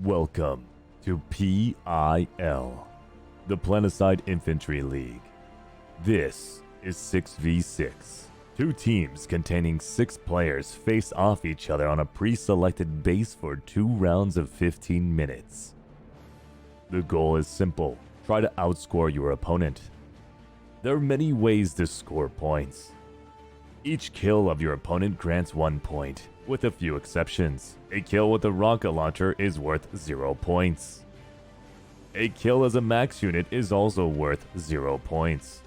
Welcome to PIL, the Planetside Infantry League. This is 6v6. Two teams containing 6 players face off each other on a pre-selected base for 2 rounds of 15 minutes. The goal is simple: try to outscore your opponent. There are many ways to score points. Each kill of your opponent grants 1 point, with a few exceptions. A kill with a rocket launcher is worth 0 points. A kill as a max unit is also worth 0 points.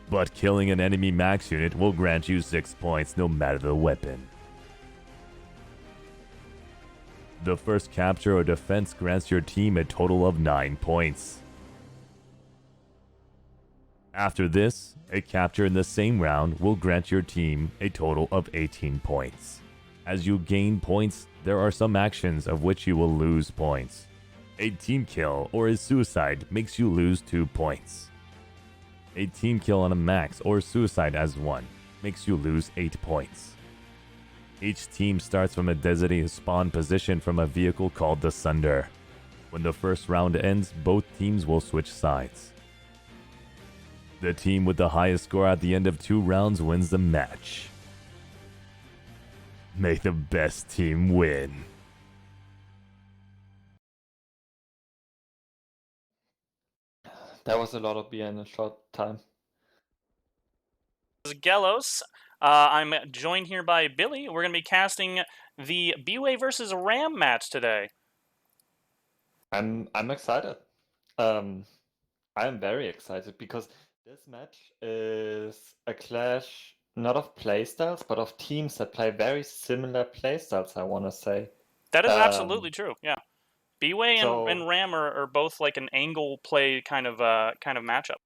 But killing an enemy max unit will grant you 6 points no matter the weapon. The first capture or defense grants your team a total of 9 points. After this, a capture in the same round will grant your team a total of 18 points. As you gain points, there are some actions of which you will lose points. A team kill or a suicide makes you lose 2 points. A team kill on a max or suicide as 1 makes you lose 8 points. Each team starts from a designated spawn position from a vehicle called the Sunder. When the first round ends, both teams will switch sides. The team with the highest score at the end of 2 rounds wins the match. May the best team win. That was a lot of beer in a short time. This is Gelos. I'm joined here by Billy. We're going to be casting the BWAE versus RAM match today. I'm excited. I'm very excited because this match is a clash not of playstyles but of teams that play very similar playstyles, I want to say. That is absolutely true. Yeah, BWAE So- and RAM are both like an angle play kind of matchup.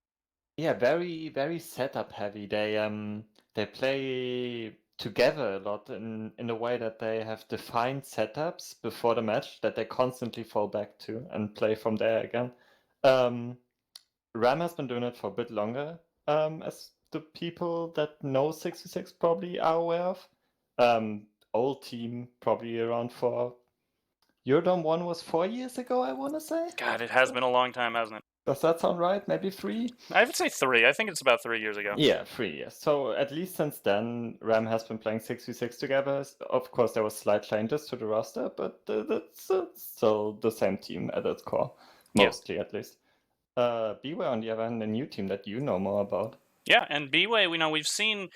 Yeah, very setup heavy. They play together a lot in a way that they have defined setups before the match that they constantly fall back to and play from there again. Ram has been doing it for a bit longer, as the people that know 66 probably are aware of. Old team probably around for Eurodome 1 was 4 years ago, I want to say. God, it has been a long time, hasn't it? Does that sound right? Maybe 3? I would say 3. I think it's about 3 years ago. Yeah, 3 years. So at least since then, Ram has been playing 6v6 together. Of course, there was slight changes to the roster, but that's still the same team at its core, mostly at least. BWAE, on the other hand, a new team that you know more about. Yeah, and BWAE, we've seen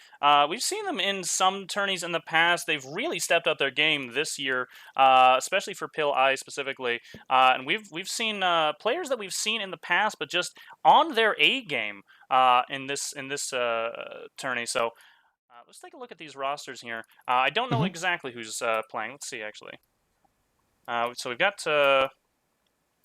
them in some tourneys in the past. They've really stepped up their game this year, especially for PIL specifically. And we've seen players that we've seen in the past, but just on their A game in this tourney. So let's take a look at these rosters here. I don't know exactly who's playing. Let's see actually. So we've got.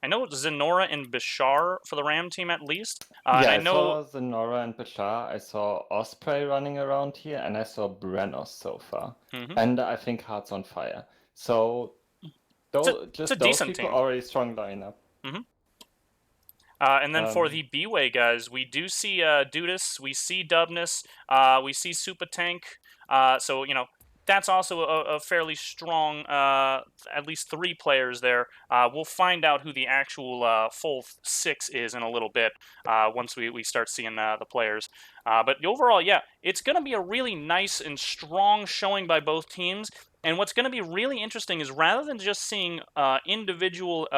I know Zenora and Bashar for the Ram team at least. Yeah, I saw know Zenora and Bashar. I saw Osprey running around here, and I saw Brenos so far. Mhm. And I think Hearts on Fire. So it's a those decent people team. already strong lineup. And then for the BWAE guys, we do see Dudus, we see Dubnus, we see Supa Tank. So, that's also a fairly strong, at least 3 players there. We'll find out who the actual full 6 is in a little bit once we start seeing the players. But overall, yeah, it's going to be a really nice and strong showing by both teams. And what's going to be really interesting is rather than just seeing individual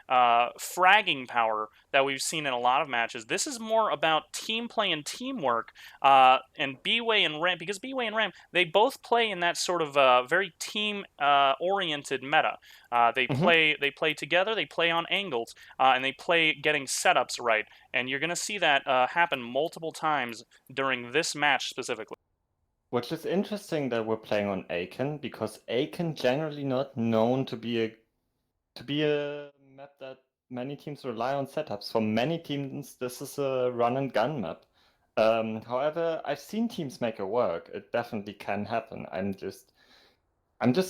fragging power that we've seen in a lot of matches, this is more about team play and teamwork. And BWAE and RAM, because BWAE and RAM, they both play in that sort of very team-oriented meta. They play together, they play on angles, and they play getting setups right. And you're going to see that happen multiple times during this match specifically. Which is interesting that we're playing on Aiken, because Aiken generally not known to be a map that many teams rely on setups. For many teams, this is a run and gun map. However, I've seen teams make it work. It definitely can happen. I'm just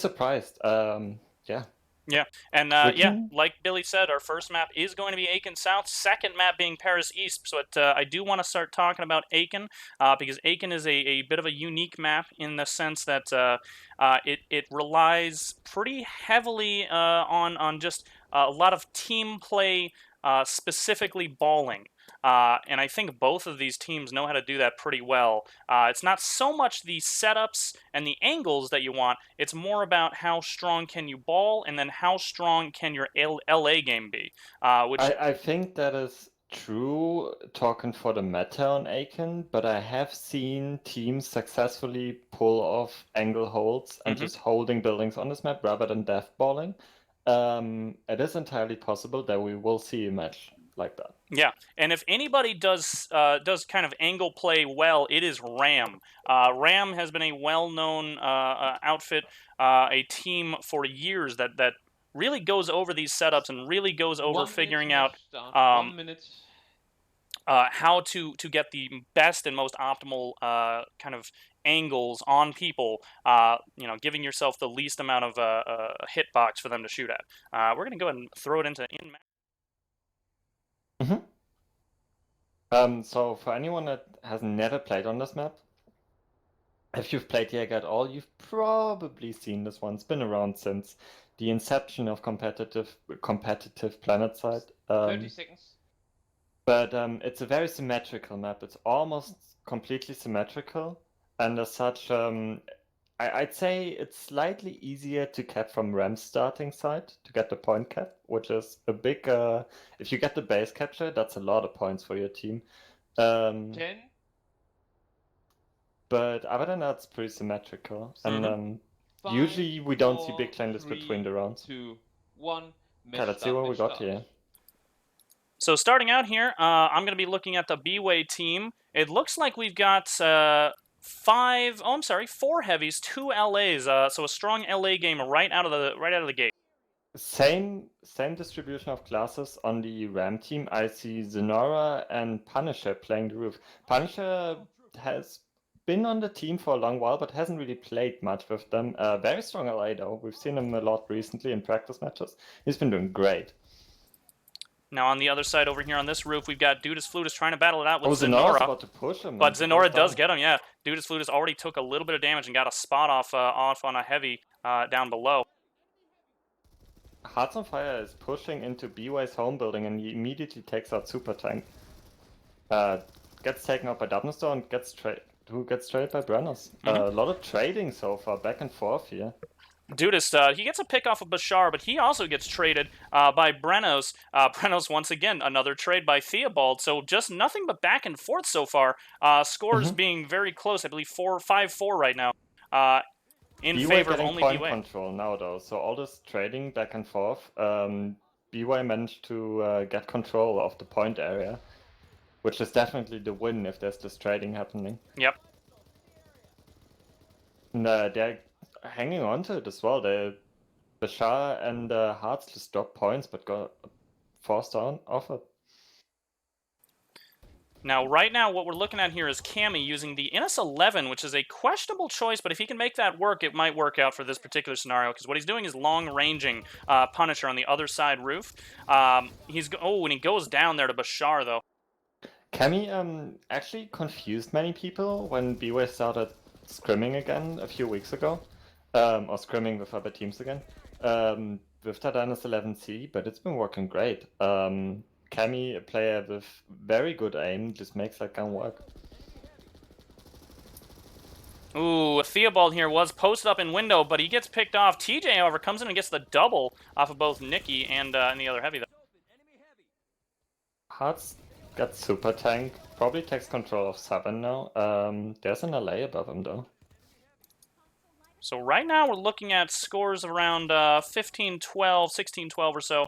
surprised. Yeah. Yeah, and yeah, Switching? like Billy said, our first map is going to be Aiken South, second map being Paris East. So I do want to start talking about Aiken because Aiken is a bit of a unique map in the sense that it relies pretty heavily on just a lot of team play, specifically balling. And I think both of these teams know how to do that pretty well. It's not so much the setups and the angles that you want, it's more about how strong can you ball and then how strong can your LA game be. I think that is true talking for the meta on Aiken, but I have seen teams successfully pull off angle holds and just holding buildings on this map rather than death balling. It is entirely possible that we will see a match like that. Yeah, and if anybody does kind of angle play well, it is Ram. Ram has been a well-known outfit, a team for years that really goes over these setups and really goes over figuring out 1 minute. how to get the best and most optimal kind of angles on people, giving yourself the least amount of hitbox for them to shoot at. We're going to go ahead and throw it into in-map. So for anyone that has never played on this map, if you've played Jaeger at all, you've probably seen this one. It's been around since the inception of competitive PlanetSide. 30 seconds. But it's a very symmetrical map. It's almost completely symmetrical, and as such, I'd say it's slightly easier to cap from Ram's starting side to get the point cap, which is a big. If you get the base capture, that's a lot of points for your team. 10. But other than that, it's pretty symmetrical, and Five, usually we don't see 4, big challenges 3, between the rounds. 2, 1. Okay, let's see what we got here. So starting out here, I'm going to be looking at the BWAE team. It looks like we've got 4 heavies, 2 LAs. So a strong LA game right out of the gate. Same distribution of classes on the Ram team. I see Zenora and Punisher playing the roof. Punisher has been on the team for a long while, but hasn't really played much with them. Very strong LA though. We've seen him a lot recently in practice matches. He's been doing great. Now on the other side over here on this roof, we've got Dudas Flutus trying to battle it out with Zenora's Zenora. about to push him. But Zenora does get him, yeah. Dudas Flutus already took a little bit of damage and got a spot off on a heavy down below. Hearts on Fire is pushing into BWAE's home building and he immediately takes out Super Tank. Gets taken out by Dubnester and gets traded by Brennos. A lot of trading so far, back and forth here. Dudas, he gets a pick off of Bashar, but he also gets traded by Brennos. Brennos, once again, another trade by Theobald. So just nothing but back and forth so far. Scores being very close. I believe 5-4 right now. In favor of only point BWAE. Control now though, so all this trading back and forth, BWAE managed to get control of the point area, which is definitely the win if there's this trading happening. Yep. And they're hanging on to it as well. Bashar and Hearts just drop points but got forced down off it. Now, right now, what we're looking at here is Cammy using the NS11, which is a questionable choice, but if he can make that work, it might work out for this particular scenario, because what he's doing is long-ranging Punisher on the other side roof. And he goes down there to Bashar, though. Cammy actually confused many people when BWAE started scrimming again a few weeks ago, or scrimming with other teams again, with that NS11C, but it's been working great. Cammy, a player with very good aim, just makes that gun work. Ooh, Theobald here was posted up in window, but he gets picked off. TJ, however, comes in and gets the double off of both Nikki and the other heavy. Hearts got Super Tank, probably takes control of 7 now. There's an LA above him though. So right now we're looking at scores around 15-12, 16-12 or so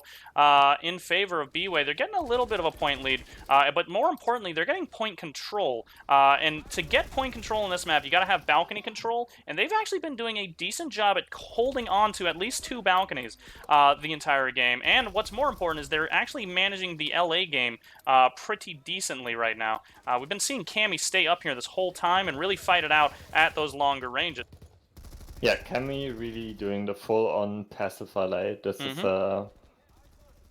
in favor of BWAE. They're getting a little bit of a point lead, but more importantly, they're getting point control. And to get point control in this map, you got to have balcony control, and they've actually been doing a decent job at holding on to at least 2 balconies the entire game. And what's more important is they're actually managing the LA game pretty decently right now. We've been seeing Cammy stay up here this whole time and really fight it out at those longer ranges. Yeah, Cammy really doing the full-on passive LA. This is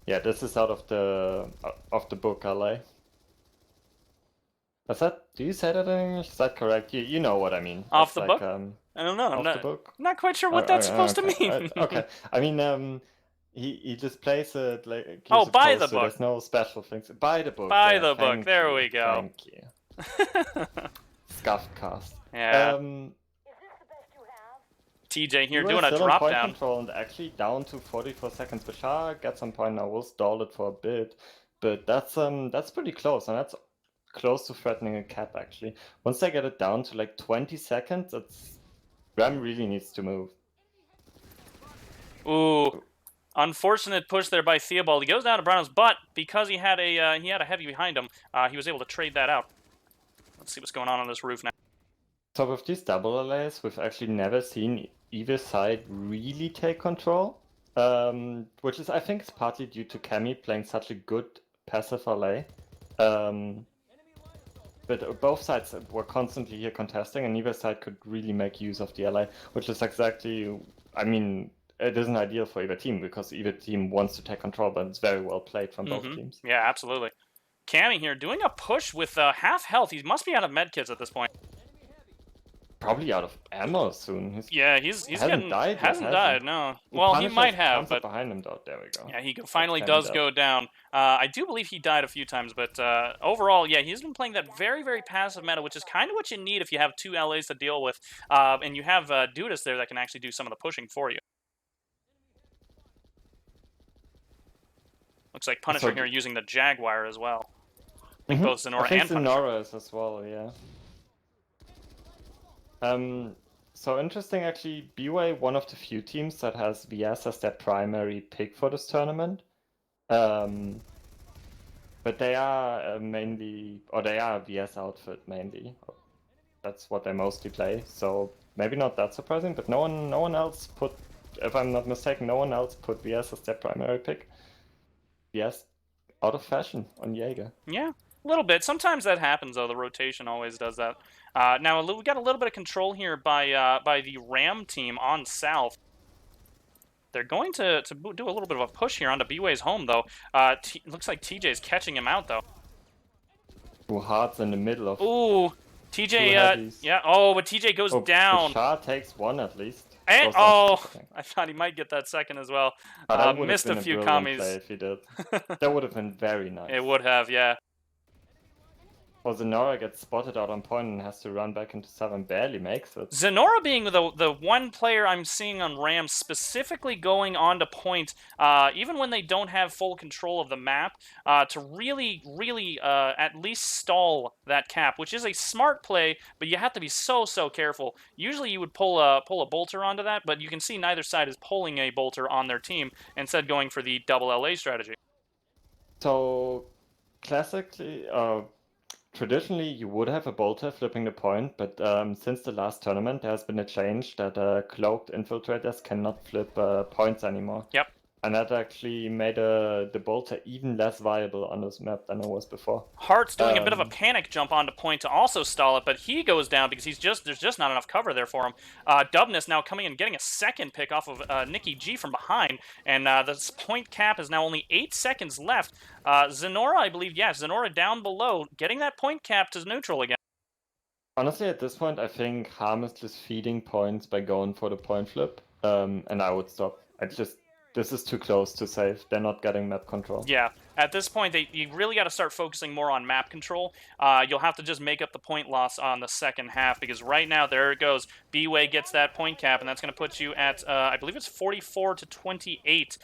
yeah, this is out of the book LA. Is that? Do you say that in English? Is that correct? You know what I mean? Off It's the like, book? I don't know. Off the book. Not quite sure what that's supposed to mean. Okay. I mean, he just plays it like. Oh, by gives the a post, so book. there's no special things. By the book. By yeah, the book. thank There you, we go. Thank you. Scuffed cast. Yeah. TJ here we were doing a still on drop point down. control and actually down to 44 seconds. Bashar gets some point now. We'll stall it for a bit, but that's pretty close, and that's close to threatening a cap actually. Once they get it down to like 20 seconds, Ram really needs to move. Ooh, unfortunate push there by Theobald. He goes down to Browno's, but because he had a heavy behind him, he was able to trade that out. Let's see what's going on this roof now. So with these double LAs, we've actually never seen either side really take control, which is I think is partly due to Cammy playing such a good passive LA. But both sides were constantly here contesting, and neither side could really make use of the LA, which is exactly, I mean, it isn't ideal for either team, because either team wants to take control, but it's very well played from both teams. Yeah, absolutely. Cammy here doing a push with half health. He must be out of medkits at this point. Probably out of ammo soon. He's hasn't died. Hasn't died. No. Well, he might have, but behind him though. There we go. Yeah, he finally does go down. I do believe he died a few times, but overall, yeah, he's been playing that very, very passive meta, which is kind of what you need if you have two LAs to deal with, and you have Dudas there that can actually do some of the pushing for you. Looks like Punisher here using the Jaguar as well. I think both Zenora and Punisher. Zenora is as well, yeah. So interesting actually, BWAE, one of the few teams that has VS as their primary pick for this tournament. But they are they are a VS outfit mainly. That's what they mostly play, so maybe not that surprising, but no one else put, if I'm not mistaken, no one else put VS as their primary pick. VS out of fashion on Jaeger. Yeah. A little bit. Sometimes that happens, though. The rotation always does that. Now, we got a little bit of control here by the Ram team on South. They're going to do a little bit of a push here onto BWAE's home, though. Looks like TJ's catching him out, though. Ooh, Heart's in the middle of... Ooh, TJ, yeah. Oh, but TJ goes down. Bashar takes one at least. And, I thought he might get that second as well. Missed a few commies. If he did. That would have been very nice. It would have, yeah. Well, Zenora gets spotted out on point and has to run back into 7. Barely makes it. Zenora being the one player I'm seeing on Ram specifically going on to point, even when they don't have full control of the map, to really at least stall that cap, which is a smart play, but you have to be so careful. Usually you would pull a bolter onto that, but you can see neither side is pulling a bolter on their team, instead going for the double LA strategy. So, classically, traditionally, you would have a bolter flipping the point, but since the last tournament, there has been a change that cloaked infiltrators cannot flip points anymore. Yep. And that actually made the bolter even less viable on this map than it was before. Hart's doing a bit of a panic jump onto point to also stall it, but he goes down because there's just not enough cover there for him. Dubness now coming in, getting a second pick off of Nikki G from behind, and the point cap is now only 8 seconds left. Zenora, I believe, Zenora down below, getting that point cap to neutral again. Honestly, at this point, I think Harm is just feeding points by going for the point flip, and I would stop. This is too close to save. They're not getting map control. Yeah, at this point, you really got to start focusing more on map control. You'll have to just make up the point loss on the second half, because right now, there it goes. BWAE gets that point cap, and that's going to put you at, I believe it's 44 to 28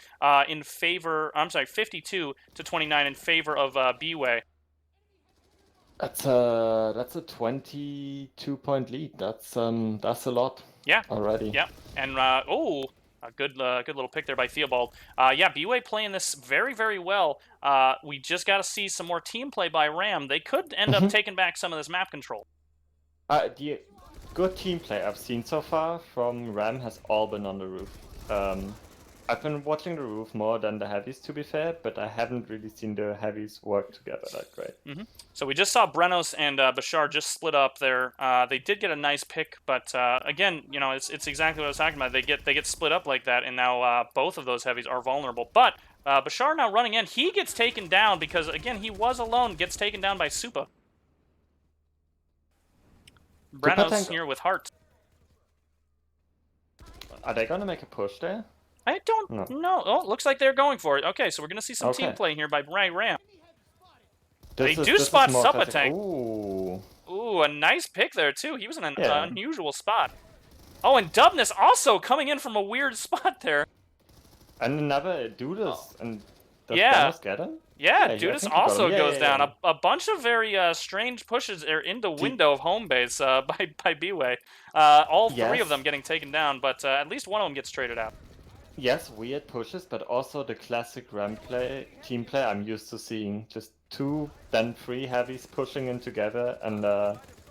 in favor, I'm sorry, 52 to 29 in favor of BWAE. That's a 22-point lead. That's a lot. Yeah. Already. Yeah, and a good little pick there by Theobald. Yeah, BWAE playing this very well. We just got to see some more team play by Ram. They could end up taking back some of this map control. The good team play I've seen so far from Ram has all been on the roof. I've been watching the roof more than the heavies, to be fair, but I haven't really seen the heavies work together that great. So we just saw Brenos and Bashar just split up there. They did get a nice pick, but again, you know, it's exactly what I was talking about. They get split up like that, and now both of those heavies are vulnerable. But Bashar now running in, he gets taken down because again he was alone. Gets taken down by Supa. Brenos here with Heart. Are they gonna make a push there? I don't know. Oh, looks like they're going for it. Okay, so we're gonna see some team play here by Ram. They do spot Supa Tank. Ooh, a nice pick there too. He was in an unusual spot. Oh, and Dubness also coming in from a weird spot there. And another Dudas. And does yeah. Brenos get him? Yeah, Dudas also goes down. A bunch of very strange pushes are in the window of home base by BWAE. All three of them getting taken down, but at least one of them gets traded out. Yes, weird pushes, but also the classic Ram team play I'm used to seeing. Just 2, then 3 heavies pushing in together and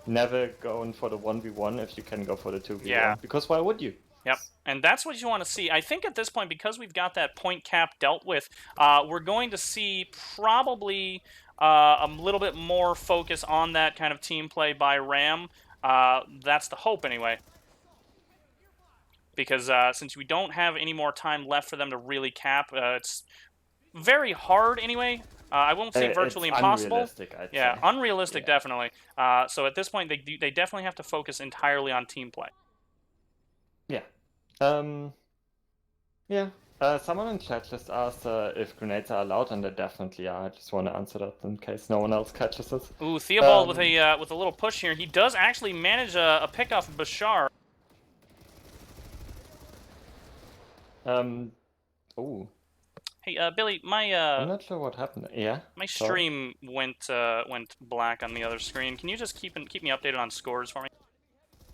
never going for the 1v1 if you can go for the 2v1. Yeah. Because why would you? Yep, and that's what you want to see. I think at this point, because we've got that point cap dealt with, we're going to see probably a little bit more focus on that kind of team play by Ram. That's the hope anyway. Because since we don't have any more time left for them to really cap, it's very hard anyway. I won't say virtually impossible. Unrealistic, I'd say. Unrealistic, definitely. So at this point, they definitely have to focus entirely on team play. Yeah. Someone in chat just asked if grenades are allowed, and they definitely are. I just want to answer that in case no one else catches it. Ooh, Theobald with a little push here. He does actually manage a pick off of Bashar. Ooh. Hey, Billy, my I'm not sure what happened. Yeah. My stream went black on the other screen. Can you just keep me updated on scores for me?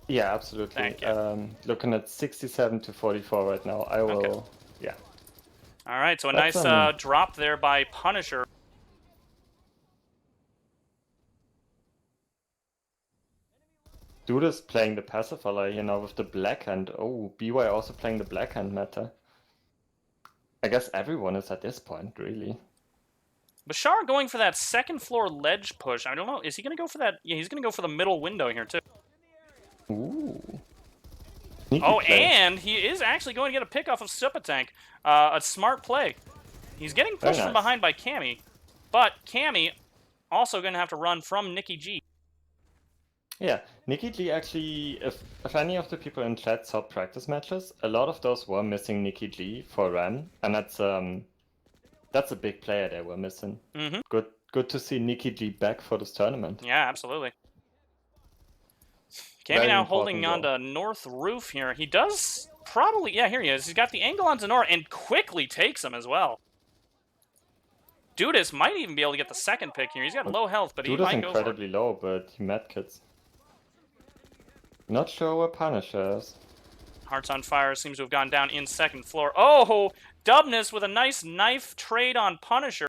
Yeah, absolutely. Thank you. Looking at 67 to 44 right now. I will. Okay. Yeah. All right, so a nice drop there by Punisher. Dudas playing the pacifier, you know, with the black hand. Oh, BWAE also playing the black hand meta. I guess everyone is at this point, really. Bashar going for that second floor ledge push. I don't know. Is he going to go for that? Yeah, he's going to go for the middle window here, too. Ooh. Oh, and he is actually going to get a pick off of Supa Tank. A smart play. He's getting pushed from behind by Cammy. But Cammy also going to have to run from Nikki G. Yeah, Nikki G actually, if any of the people in chat saw practice matches, a lot of those were missing Nikki G for Ram, and that's a big player they were missing. Mm-hmm. Good to see Nikki G back for this tournament. Yeah, absolutely. Cammy now holding on to North Roof here. He does probably, yeah, here he is. He's got the angle on Zenor and quickly takes him as well. Dudas might even be able to get the second pick here. He's got low health, but he might go for it. Incredibly low, but he medkits. Not sure where Punisher is. Hearts on Fire seems to have gone down in second floor. Oh, Dubness with a nice knife trade on Punisher.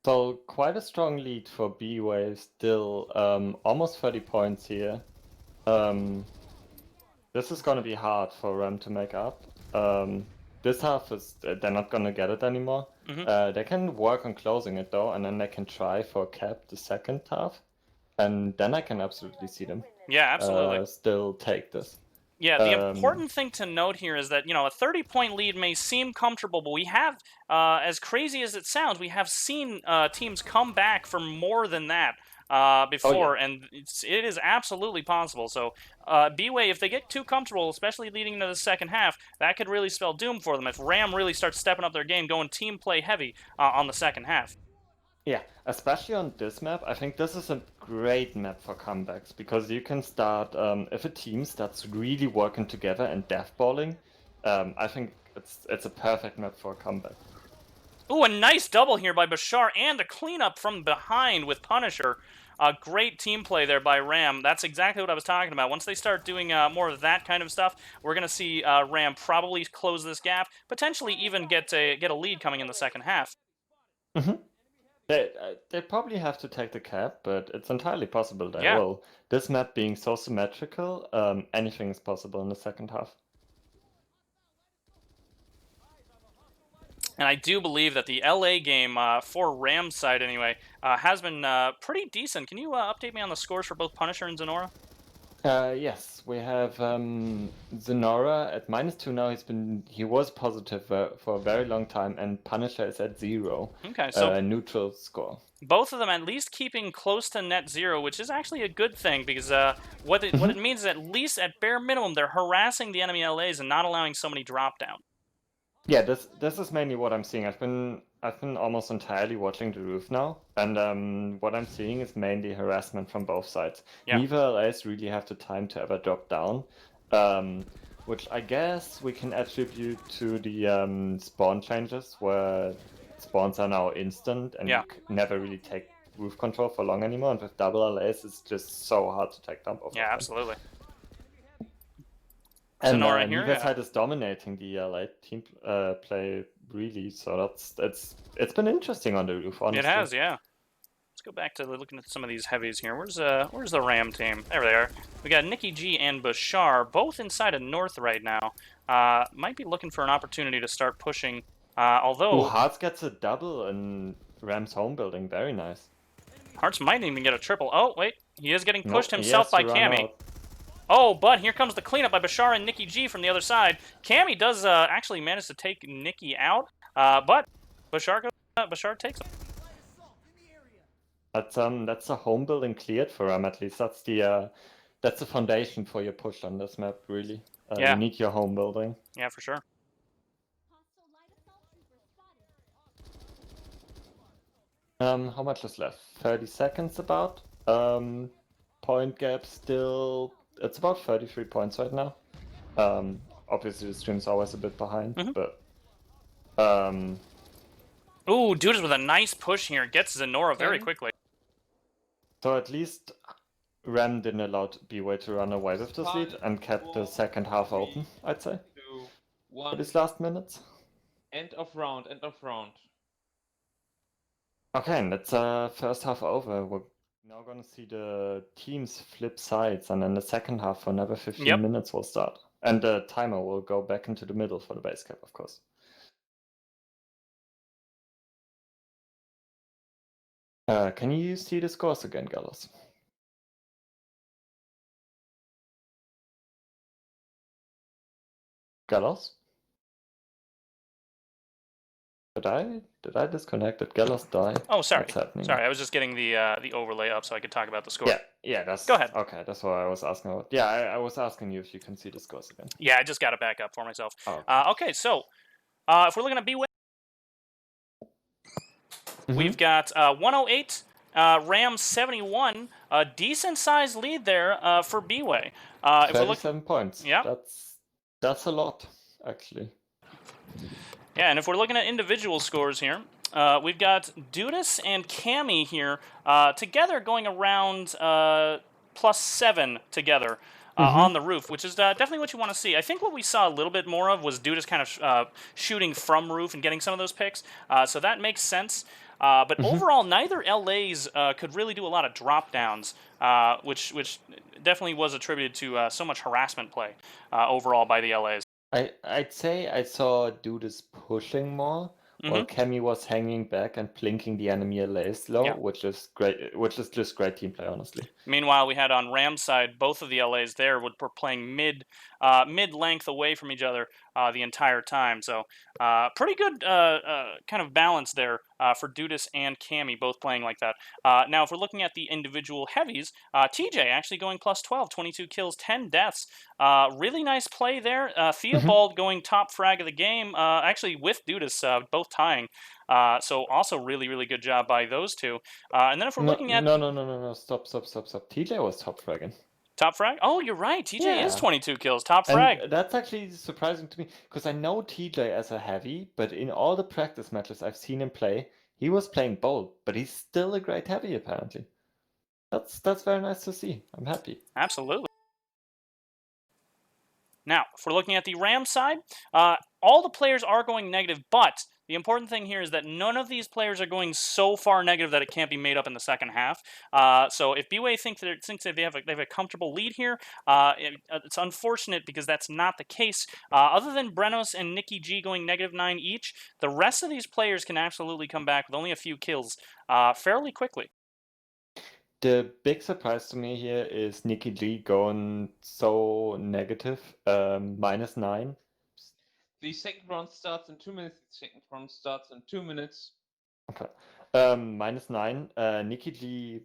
So quite a strong lead for BWAE still, almost 30 points here. This is going to be hard for Ram to make up. This half is, they're not going to get it anymore. Mm-hmm. They can work on closing it though, and then they can try for cap the second half. And then I can absolutely see them. Yeah, absolutely. Still take this. Yeah, the important thing to note here is that, you know, a 30-point lead may seem comfortable, but we have, as crazy as it sounds, we have seen teams come back for more than that before, and it is absolutely possible. So, BWAE, if they get too comfortable, especially leading into the second half, that could really spell doom for them if Ram really starts stepping up their game, going team play heavy on the second half. Yeah, especially on this map, I think this is a great map for comebacks, because you can start, if a team starts really working together and deathballing, I think it's a perfect map for a comeback. Ooh, a nice double here by Bashar, and the cleanup from behind with Punisher. Great team play there by Ram. That's exactly what I was talking about. Once they start doing more of that kind of stuff, we're going to see Ram probably close this gap, potentially even get a lead coming in the second half. Mm-hmm. They probably have to take the cap, but it's entirely possible they Yeah. will. This map being so symmetrical, anything is possible in the second half. And I do believe that the LA game, for Rams side anyway, has been pretty decent. Can you update me on the scores for both Punisher and Zenora? Yes, we have Zenora at -2 now. He was positive for a very long time, and Punisher is at 0. Okay, so neutral score. both of them at least keeping close to net 0, which is actually a good thing because what it means is at least at bare minimum they're harassing the enemy LAs and not allowing so many drop down. Yeah, this is mainly what I'm seeing. I've been almost entirely watching the roof now, and what I'm seeing is mainly harassment from both sides. Yeah. Neither LAs really have the time to ever drop down, which I guess we can attribute to the spawn changes, where spawns are now instant and Yeah. you never really take roof control for long anymore. And with double LAs, it's just so hard to take down both of them. Yeah, absolutely. And Zenora here, neither yeah. side is dominating the late team play really, so it's been interesting on the roof. Honestly, It has, yeah. Let's go back to looking at some of these heavies here. Where's the Ram team? There they are. We got Nikki G and Bashar, both inside of North right now. Might be looking for an opportunity to start pushing. Although Hearts gets a double in Ram's home building, very nice. Hearts might even get a triple. Oh wait, he is getting pushed Nope, he himself has by to run Cammy. out. Oh, but here comes the cleanup by Bashar and Nikki G from the other side. Cammy does actually manage to take Nikki out, but Bashar takes him. That's a home building cleared for Ram. At least that's the foundation for your push on this map. Really, Yeah. You need your home building. Yeah, for sure. How much is left? 30 seconds about. Point gap still, it's about 33 points right now. Obviously the stream's always a bit behind, but Ooh, Dudas with a nice push here. Gets Zenora very quickly. So at least Ram didn't allow BWAE to run away with this lead and kept the second half open, I'd say. 2, For 1. these last minutes. End of round, end of round. Okay, and that's first half over. We're now gonna see the teams flip sides, and then the second half for another 15 minutes will start. And the timer will go back into the middle for the base cap, of course. Can you see the scores again, Gallos? Gallos? Did I disconnect? Did Gallos die? Oh, sorry. What's happening? Sorry, I was just getting the overlay up so I could talk about the score. Yeah, that's... Go ahead. Okay, that's what I was asking about. Yeah, I was asking you if you can see the scores again. Yeah, I just got it back up for myself. Oh, okay, so if we're looking at BWAE, we've got 108, Ram 71, a decent-sized lead there for BWAE. 37 points. Yeah. That's a lot, actually. Yeah, and if we're looking at individual scores here, we've got Dudas and Cammy here together going around +7 together on the roof, which is definitely what you want to see. I think what we saw a little bit more of was Dudas kind of shooting from roof and getting some of those picks, so that makes sense. But overall, neither LAs could really do a lot of drop downs, which definitely was attributed to so much harassment play overall by the LAs. I'd say I saw Dudas pushing more, while Cammy was hanging back and plinking the enemy LAs low, which is great. Which is just great team play, honestly. Meanwhile, we had on Ram's side both of the LAs there were playing mid-length away from each other the entire time. So pretty good kind of balance there for Dudas and Cammy both playing like that. Now, if we're looking at the individual heavies, TJ actually going +12, 22 kills, 10 deaths. Really nice play there. Theobald going top frag of the game, actually with Dudas both tying. So also really, really good job by those two. And then if we're looking at... No, stop. TJ was top fragging. Top frag? Oh, you're right. TJ is 22 kills. Top frag. And that's actually surprising to me, because I know TJ as a heavy, but in all the practice matches I've seen him play, he was playing bold, but he's still a great heavy, apparently. That's very nice to see. I'm happy. Absolutely. Now, if we're looking at the Ram side, all the players are going negative, but The important thing here is that none of these players are going so far negative that it can't be made up in the second half. So if BWAE thinks that they have a comfortable lead here, it's unfortunate because that's not the case. Other than Brenos and Nikki G going -9 each, the rest of these players can absolutely come back with only a few kills fairly quickly. The big surprise to me here is Nikki G going so negative, -9. The second round starts in 2 minutes. The second round starts in 2 minutes. Okay. -9. Nikki G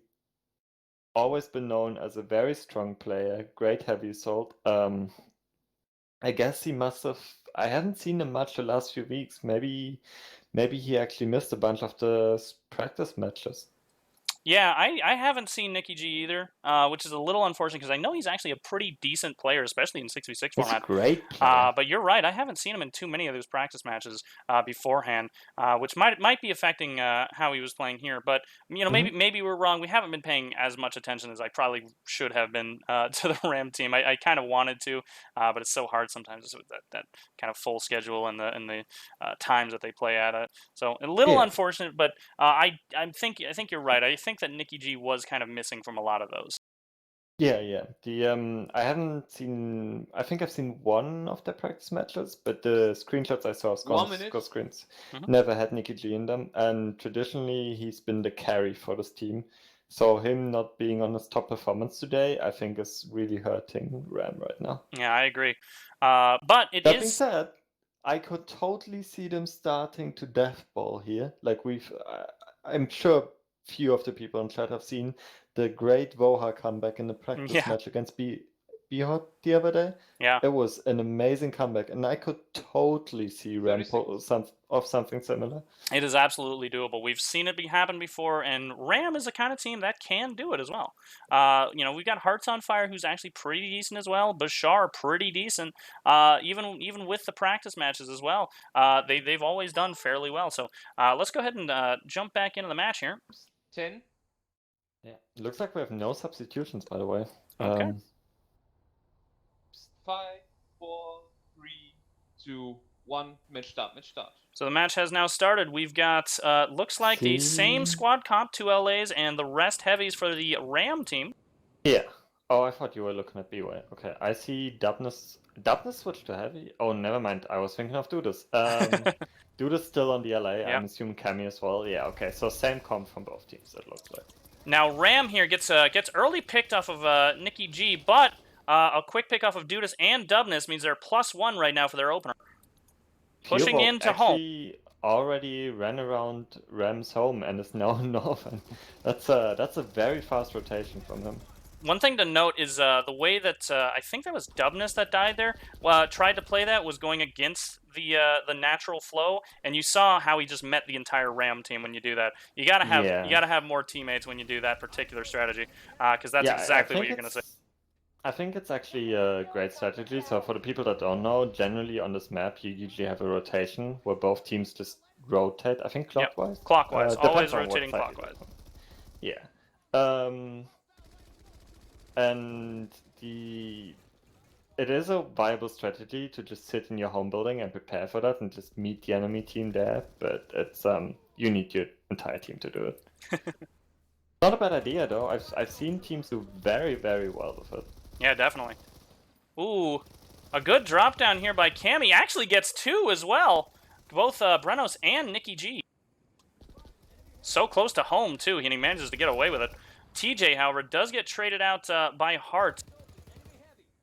always been known as a very strong player, great heavy assault. I guess he must have. I haven't seen him much the last few weeks. Maybe he actually missed a bunch of the practice matches. Yeah, I haven't seen Nikki G either, which is a little unfortunate because I know he's actually a pretty decent player, especially in 6v6 He's a format. great player. But you're right, I haven't seen him in too many of those practice matches beforehand, which might be affecting how he was playing here. But maybe we're wrong. We haven't been paying as much attention as I probably should have been to the RAM team. I kind of wanted to, but it's so hard sometimes with that kind of full schedule and the times that they play at it. So a little unfortunate, but I think you're right. I think that Nikki G was kind of missing from a lot of those. Yeah. The I haven't seen. I think I've seen one of the practice matches, but the screenshots I saw, score screens, never had Nikki G in them. And traditionally, he's been the carry for this team. So him not being on his top performance today, I think, is really hurting Ram right now. Yeah, I agree. But that being said, I could totally see them starting to deathball here. Like I'm sure few of the people in chat have seen the great Voha comeback in the practice match against Bihot the other day. Yeah. It was an amazing comeback, and I could totally see Ram pull something similar. It is absolutely doable. We've seen it happen before, and Ram is the kind of team that can do it as well. We've got Hearts on Fire, who's actually pretty decent as well. Bashar, pretty decent. Even with the practice matches as well, they've always done fairly well. So let's go ahead and jump back into the match here. 10. Yeah, looks like we have no substitutions, by the way. Okay. 5, 4, 3, 2, 1. Match start. So the match has now started. We've got, looks like the same squad comp, 2 LAs, and the rest heavies for the RAM team. Yeah. Oh, I thought you were looking at BWAE. Okay, I see Dubness. Dubness switched to heavy? Oh, never mind. I was thinking of Dudas. Dudas still on the LA. Yep. I'm assuming Cammy as well. Yeah, okay. So same comp from both teams, it looks like. Now, Ram here gets early picked off of Nikki G, but a quick pick off of Dudas and Dubness means they're +1 right now for their opener. Pushing into home. Already ran around Ram's home and is now north. That's a very fast rotation from him. One thing to note is the way that I think that was Dubness that died there. Tried to play that was going against the natural flow, and you saw how he just met the entire Ram team when you do that. You gotta have more teammates when you do that particular strategy, because that's exactly what you're gonna say. I think it's actually a great strategy. So for the people that don't know, generally on this map you usually have a rotation where both teams just rotate. I think clockwise. Yep. Clockwise, always rotating clockwise. Yeah. And it is a viable strategy to just sit in your home building and prepare for that and just meet the enemy team there, but it's you need your entire team to do it. Not a bad idea though. I've seen teams do very, very well with it. Yeah, definitely. Ooh, a good drop down here by Cammy. Actually gets 2 as well. Both Brenos and Nikki G. So close to home too, and he manages to get away with it. TJ, however, does get traded out by Hart.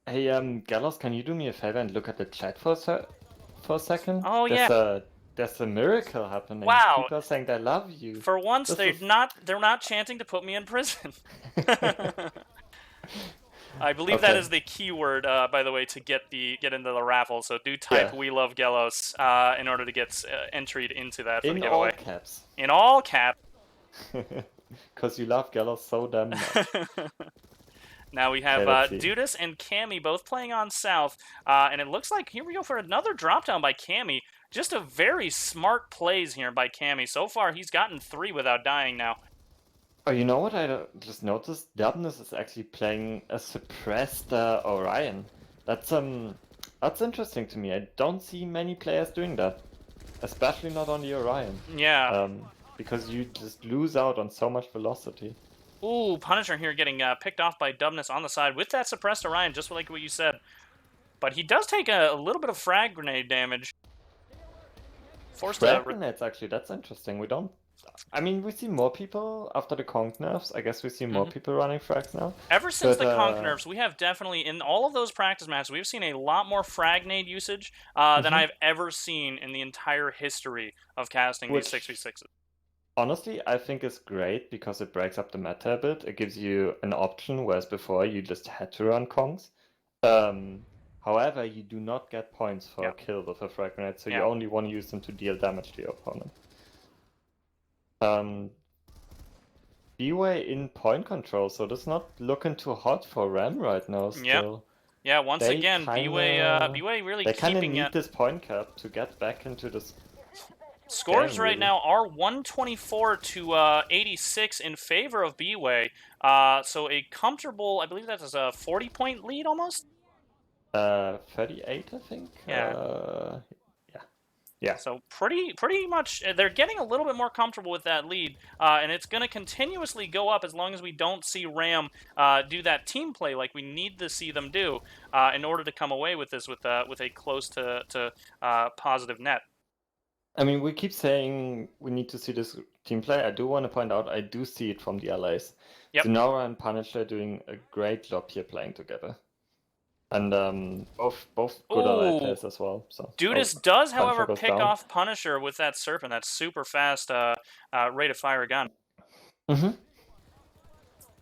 Hey, Gallows, can you do me a favor and look at the chat for a second? Oh, yeah. There's a miracle happening. Wow. People are saying they love you. For once, they're not chanting to put me in prison. I believe that is the keyword, by the way, to get into the raffle. So do type "We love Gallows" in order to get entered into that for the giveaway. In all caps. In all caps. Because you love Gallows so damn much. Now we have Dudas and Cammy both playing on South, and it looks like here we go for another drop down by Cammy. Just a very smart plays here by Cammy. So far, he's gotten 3 without dying now. Oh, you know what I just noticed? Dubness is actually playing a suppressed Orion. That's interesting to me. I don't see many players doing that. especially not on the Orion. Yeah. Because you just lose out on so much velocity. Ooh, Punisher here getting picked off by Dubness on the side with that suppressed Orion, just like what you said. But he does take a little bit of frag grenade damage. Forced Frag to... grenades, actually, that's interesting. We don't... I mean, we see more people after the conk nerfs. I guess we see more people running frags now. Ever since But, the conk nerfs, we have definitely, in all of those practice matches, we've seen a lot more frag grenade usage than I've ever seen in the entire history of casting these 6v6s. Honestly, I think it's great because it breaks up the meta a bit. It gives you an option, whereas before you just had to run kongs. However, you do not get points for a kill with a frag grenade, so you only want to use them to deal damage to your opponent. BWAE in point control, so that's not looking too hot for RAM right now still. Yeah, once again, BWAE really they kind of keeping need this point cap to get back into this. Scores game, right really. now are 124 to 86 in favor of BWAE. So a comfortable, I believe that is a 40-point lead almost? 38, I think. Yeah. Yeah. So pretty much, they're getting a little bit more comfortable with that lead, and it's going to continuously go up as long as we don't see RAM do that team play like we need to see them do in order to come away with this with a close to positive net. I mean, we keep saying we need to see this team play. I do want to point out I do see it from the LAs. Zenora and Punisher doing a great job here playing together. And both good ally players as well. So Dudas does, however, goes pick down. off Punisher with that Serpent. That's super fast rate of fire a gun.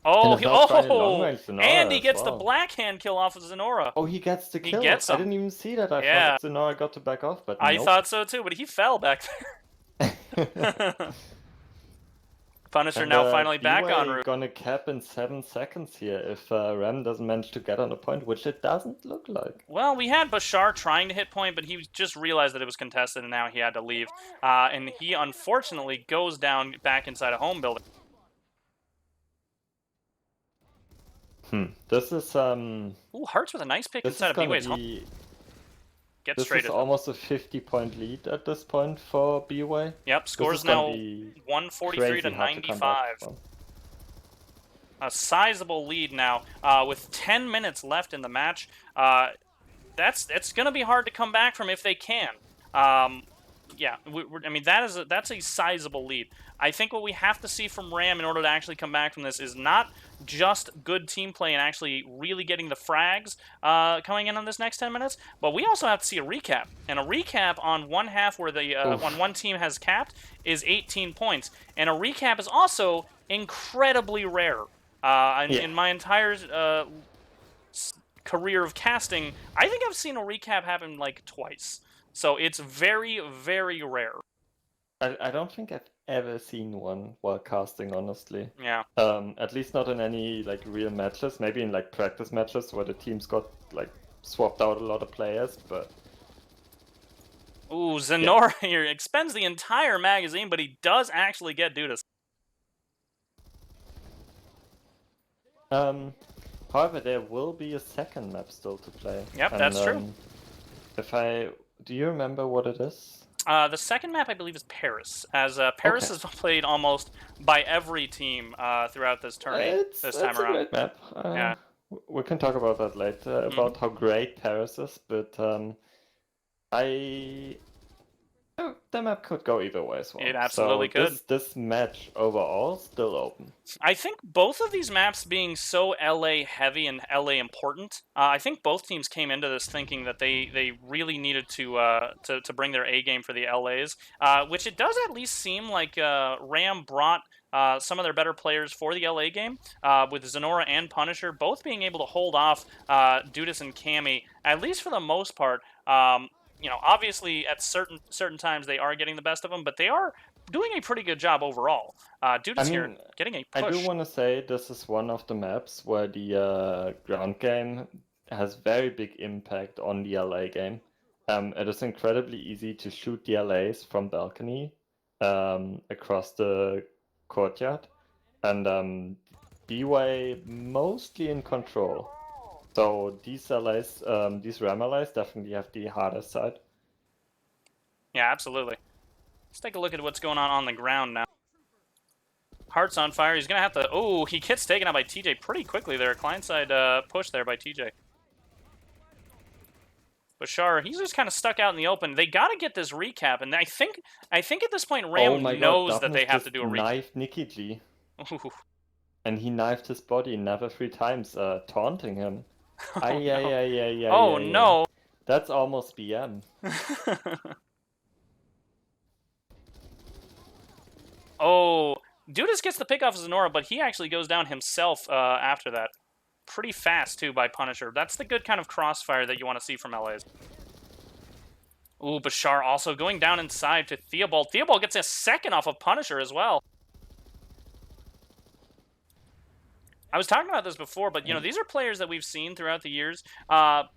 Oh, and he gets the black hand kill off of Zenora. Oh, he gets the kill. He gets him. I didn't even see that. I thought Zenora got to back off, but I nope. thought so too, but he fell back there. Punisher now finally back on route. Gonna cap in 7 seconds here if Ram doesn't manage to get on a point, which it doesn't look like. Well, we had Bashar trying to hit point, but he just realized that it was contested and now he had to leave. And he unfortunately goes down back inside a home building. This is Ooh, Hearts with a nice pick inside of BWAE's home. This is almost a 50-point lead at this point for BWAE. Yep, scores now 143 to 95. A sizable lead now with 10 minutes left in the match. It's going to be hard to come back from if they can. Yeah, I mean that's a sizable lead. I think what we have to see from RAM in order to actually come back from this is not just good team play and actually really getting the frags coming in on this next 10 minutes, but we also have to see a recap. And a recap on one half where the on one team has capped is 18 points. And a recap is also incredibly rare. In my entire career of casting, I think I've seen a recap happen like twice. So it's very, very rare. I don't think I've ever seen one while casting, honestly. Yeah. At least not in any like real matches. Maybe in like practice matches where the teams got like swapped out a lot of players, but. Ooh, Zenora here expends the entire magazine, but he does actually get Dudas. However, there will be a second map still to play. Yep, that's true. Do you remember what it is? The second map, I believe, is Paris, as Paris is played almost by every team throughout this tourney this time around. It's a great map. Yeah. We can talk about that later, about how great Paris is, but the map could go either way as well. It absolutely could. This match overall still open. I think both of these maps being so LA heavy and LA important, I think both teams came into this thinking that they really needed to bring their A game for the LAs, which it does at least seem like RAM brought some of their better players for the LA game, with Zenora and Punisher both being able to hold off Dudas and Cammy, at least for the most part. You know, obviously at certain times they are getting the best of them, but they are doing a pretty good job overall. Dudas here getting a push. I do want to say this is one of the maps where the ground game has very big impact on the LA game. It is incredibly easy to shoot the LAs from balcony across the courtyard, and BWAE mostly in control. So these allies, these RAM allies definitely have the hardest side. Yeah, absolutely. Let's take a look at what's going on the ground now. Heart's on fire. He's going to have to... Oh, he gets taken out by TJ pretty quickly there. Client-side push there by TJ. Bashar, he's just kind of stuck out in the open. They got to get this recap, and I think at this point Ram knows that they have to do a recap. Knifed Nikki G. Ooh. And he knifed his body another 3 times, taunting him. Oh, no. That's almost BM. Oh, Dudas gets the pick off of Zenora, but he actually goes down himself after that. Pretty fast, too, by Punisher. That's the good kind of crossfire that you want to see from LA's. Ooh, Bashar also going down inside to Theobald. Theobald gets a second off of Punisher as well. I was talking about this before, but, you know, these are players that we've seen throughout the years, and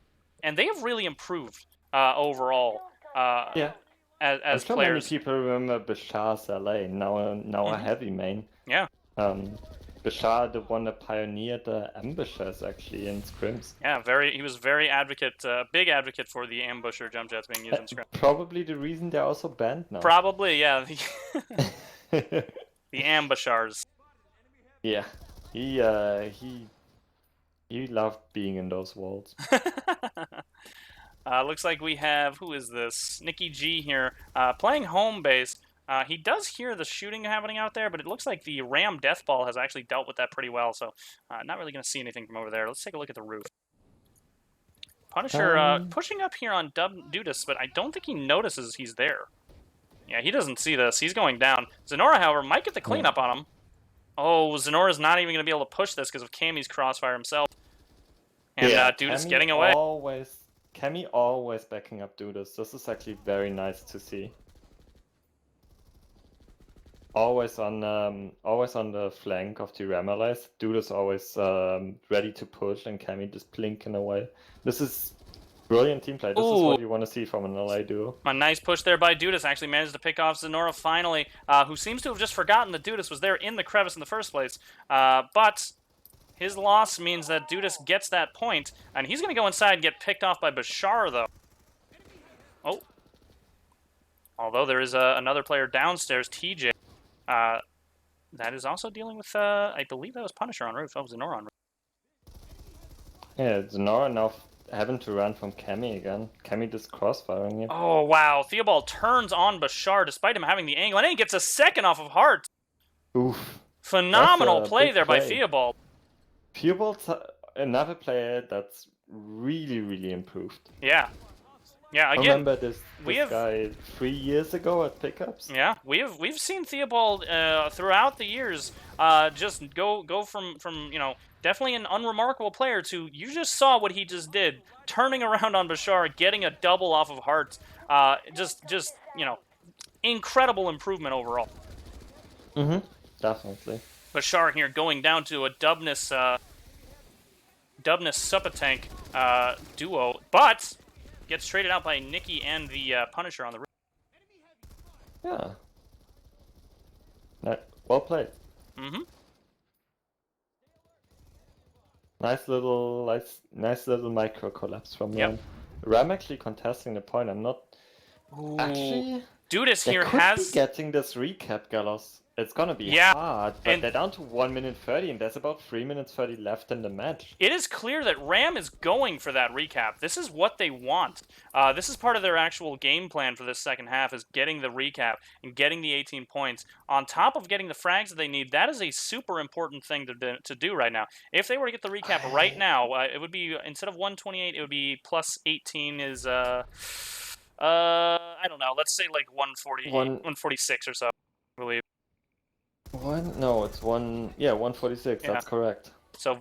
they have really improved overall. Yeah. As sure players. Many people remember Bashar's LA, now a heavy main. Yeah. Bashar, the one that pioneered the ambushers actually in scrims. Yeah, he was very big advocate for the ambusher jump jets being used in scrims. Probably the reason they're also banned now. Probably, yeah. The ambushers. Yeah, he loved being in those walls. Looks like we have, who is this? Nikki G here, playing home base. He does hear the shooting happening out there, but it looks like the Ram Deathball has actually dealt with that pretty well, so not really going to see anything from over there. Let's take a look at the roof. Punisher pushing up here on Dudas, but I don't think he notices he's there. Yeah, he doesn't see this. He's going down. Zenora, however, might get the cleanup on him. Oh, Zenora's not even going to be able to push this because of Cammy's crossfire himself. And Dudas getting away. Cammy always backing up Dudas. This is actually very nice to see. Always on the flank of the Ram allies. Dudas always ready to push, and Cammy just blinking away. This is brilliant team play. This is what you want to see from an ally duo. A nice push there by Dudas. Actually managed to pick off Zenora finally, who seems to have just forgotten that Dudas was there in the crevice in the first place. But his loss means that Dudas gets that point, and he's going to go inside and get picked off by Bashar, though. Oh. Although there is another player downstairs, TJ. That is also dealing with, I believe that was Punisher on roof. Oh, Zenora on roof. Yeah, Zenora now having to run from Cammy again. Cammy just crossfiring it. Oh, wow. Theobald turns on Bashar despite him having the angle, and then he gets a second off of Hart. Oof. Phenomenal play there by Theobald. Theobald's another player that's really, really improved. Yeah. Yeah, again, I remember this guy 3 years ago at pickups. Yeah, we've seen Theobald throughout the years just go from you know, definitely an unremarkable player to, you just saw what he just did, turning around on Bashar, getting a double off of Hart. Just you know, incredible improvement overall. Definitely. Bashar here going down to a Dubness Supatank duo, but gets traded out by Nikki and the Punisher on the roof. Yeah. Well played. Nice little micro collapse from Ram. Ram actually contesting the point. I'm not actually. Dudas here be getting this recap, Gallos. It's gonna be hard, but they're down to 1 minute 30, and there's about 3 minutes 30 left in the match. It is clear that Ram is going for that recap. This is what they want. This is part of their actual game plan for this second half, is getting the recap and getting the 18 points. On top of getting the frags that they need, that is a super important thing to do right now. If they were to get the recap right now, it would be, instead of 128, it would be plus 18 is, I don't know, let's say like 146 or so, I believe. It's 146, that's correct. So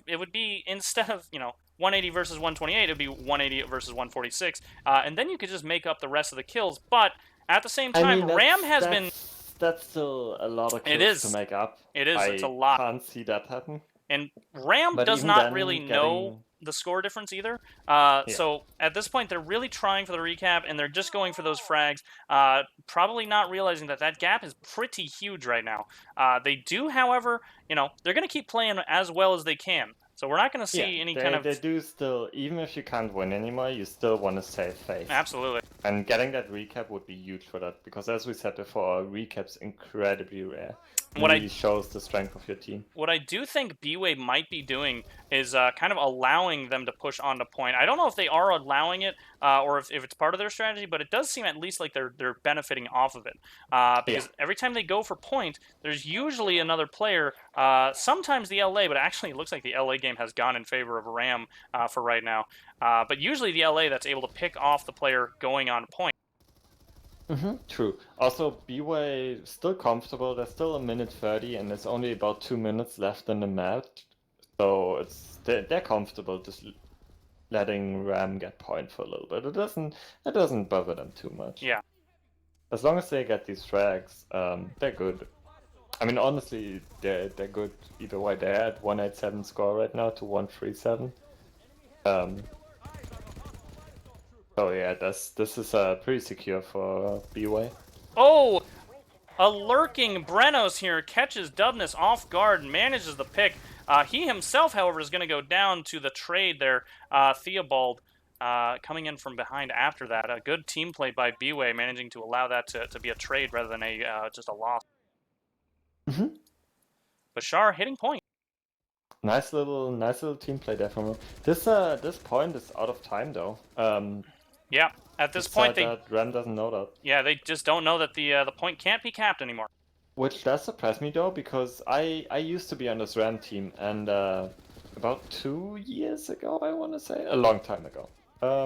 it would be, instead of, you know, 180 versus 128, it would be 180 versus 146. And then you could just make up the rest of the kills. But at the same time, Ram has been... That's still a lot of kills to make up. It is, it's a lot. I can't see that happen. And Ram does not really know the score difference either. So at this point, they're really trying for the recap, and they're just going for those frags, probably not realizing that gap is pretty huge right now. They do, however, you know, they're going to keep playing as well as they can. So we're not going to see any kind of... They do still, even if you can't win anymore, you still want to save face. Absolutely. And getting that recap would be huge for that, because as we said before, recap's incredibly rare. It really shows the strength of your team. What I do think BWAE might be doing is kind of allowing them to push onto point. I don't know if they are allowing it or if it's part of their strategy, but it does seem at least like they're benefiting off of it. Because every time they go for point, there's usually another player, sometimes the LA, but actually it looks like the LA game has gone in favor of RAM for right now. But usually the LA that's able to pick off the player going on point. True. Also, BWAE still comfortable. There's still 1:30, and there's only about 2 minutes left in the match, so they're comfortable just letting RAM get point for a little bit. It doesn't bother them too much. Yeah. As long as they get these frags, they're good. I mean, honestly, they're good either way. They're at 187 score right now to 137. So yeah, this is pretty secure for BWAE. Oh! A lurking Brenos here catches Dubness off guard and manages the pick. He himself, however, is going to go down to the trade there. Theobald coming in from behind after that. A good team play by BWAE, managing to allow that to be a trade rather than just a loss. Bashar hitting point. Nice little team play there from him. This point is out of time though. Yeah, at this point RAM doesn't know that. Yeah, they just don't know that the point can't be capped anymore. Which does surprise me though, because I used to be on this RAM team, and about 2 years ago, I want to say, a long time ago,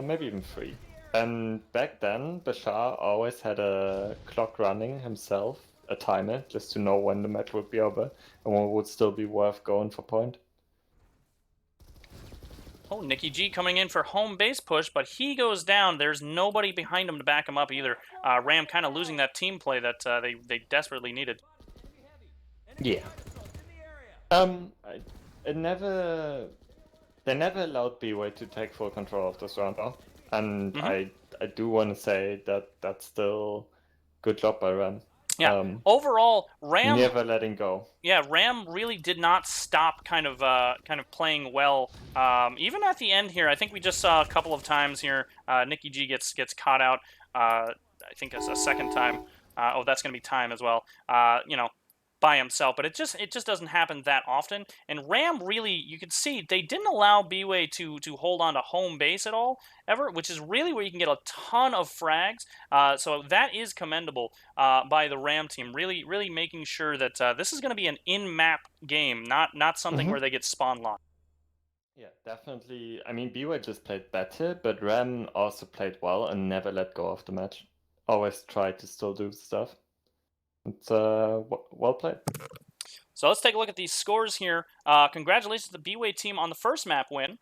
maybe even 3. And back then, Bashar always had a clock running himself, a timer, just to know when the match would be over and when it would still be worth going for point. Oh, Nicky G coming in for home base push, but he goes down. There's nobody behind him to back him up either. RAM kind of losing that team play that they desperately needed. Yeah. They never allowed BWAE to take full control of this round, though. And I do want to say that that's still good job by RAM. Yeah. Overall, RAM never letting go. Yeah, RAM really did not stop kind of playing well. Even at the end here, I think we just saw a couple of times here. Nicky G gets caught out. I think it's a second time. Oh, that's going to be time as well. You know, by himself, but it just doesn't happen that often. And RAM really, you can see they didn't allow BWAE to hold on to home base at all ever, which is really where you can get a ton of frags. So that is commendable by the RAM team, really making sure that this is going to be an in-map game, not something where they get spawn locked. Yeah, definitely. I mean, BWAE just played better, but RAM also played well and never let go of the match. Always tried to still do stuff. It's well played. So let's take a look at these scores here. Congratulations to the BWAE team on the first map win.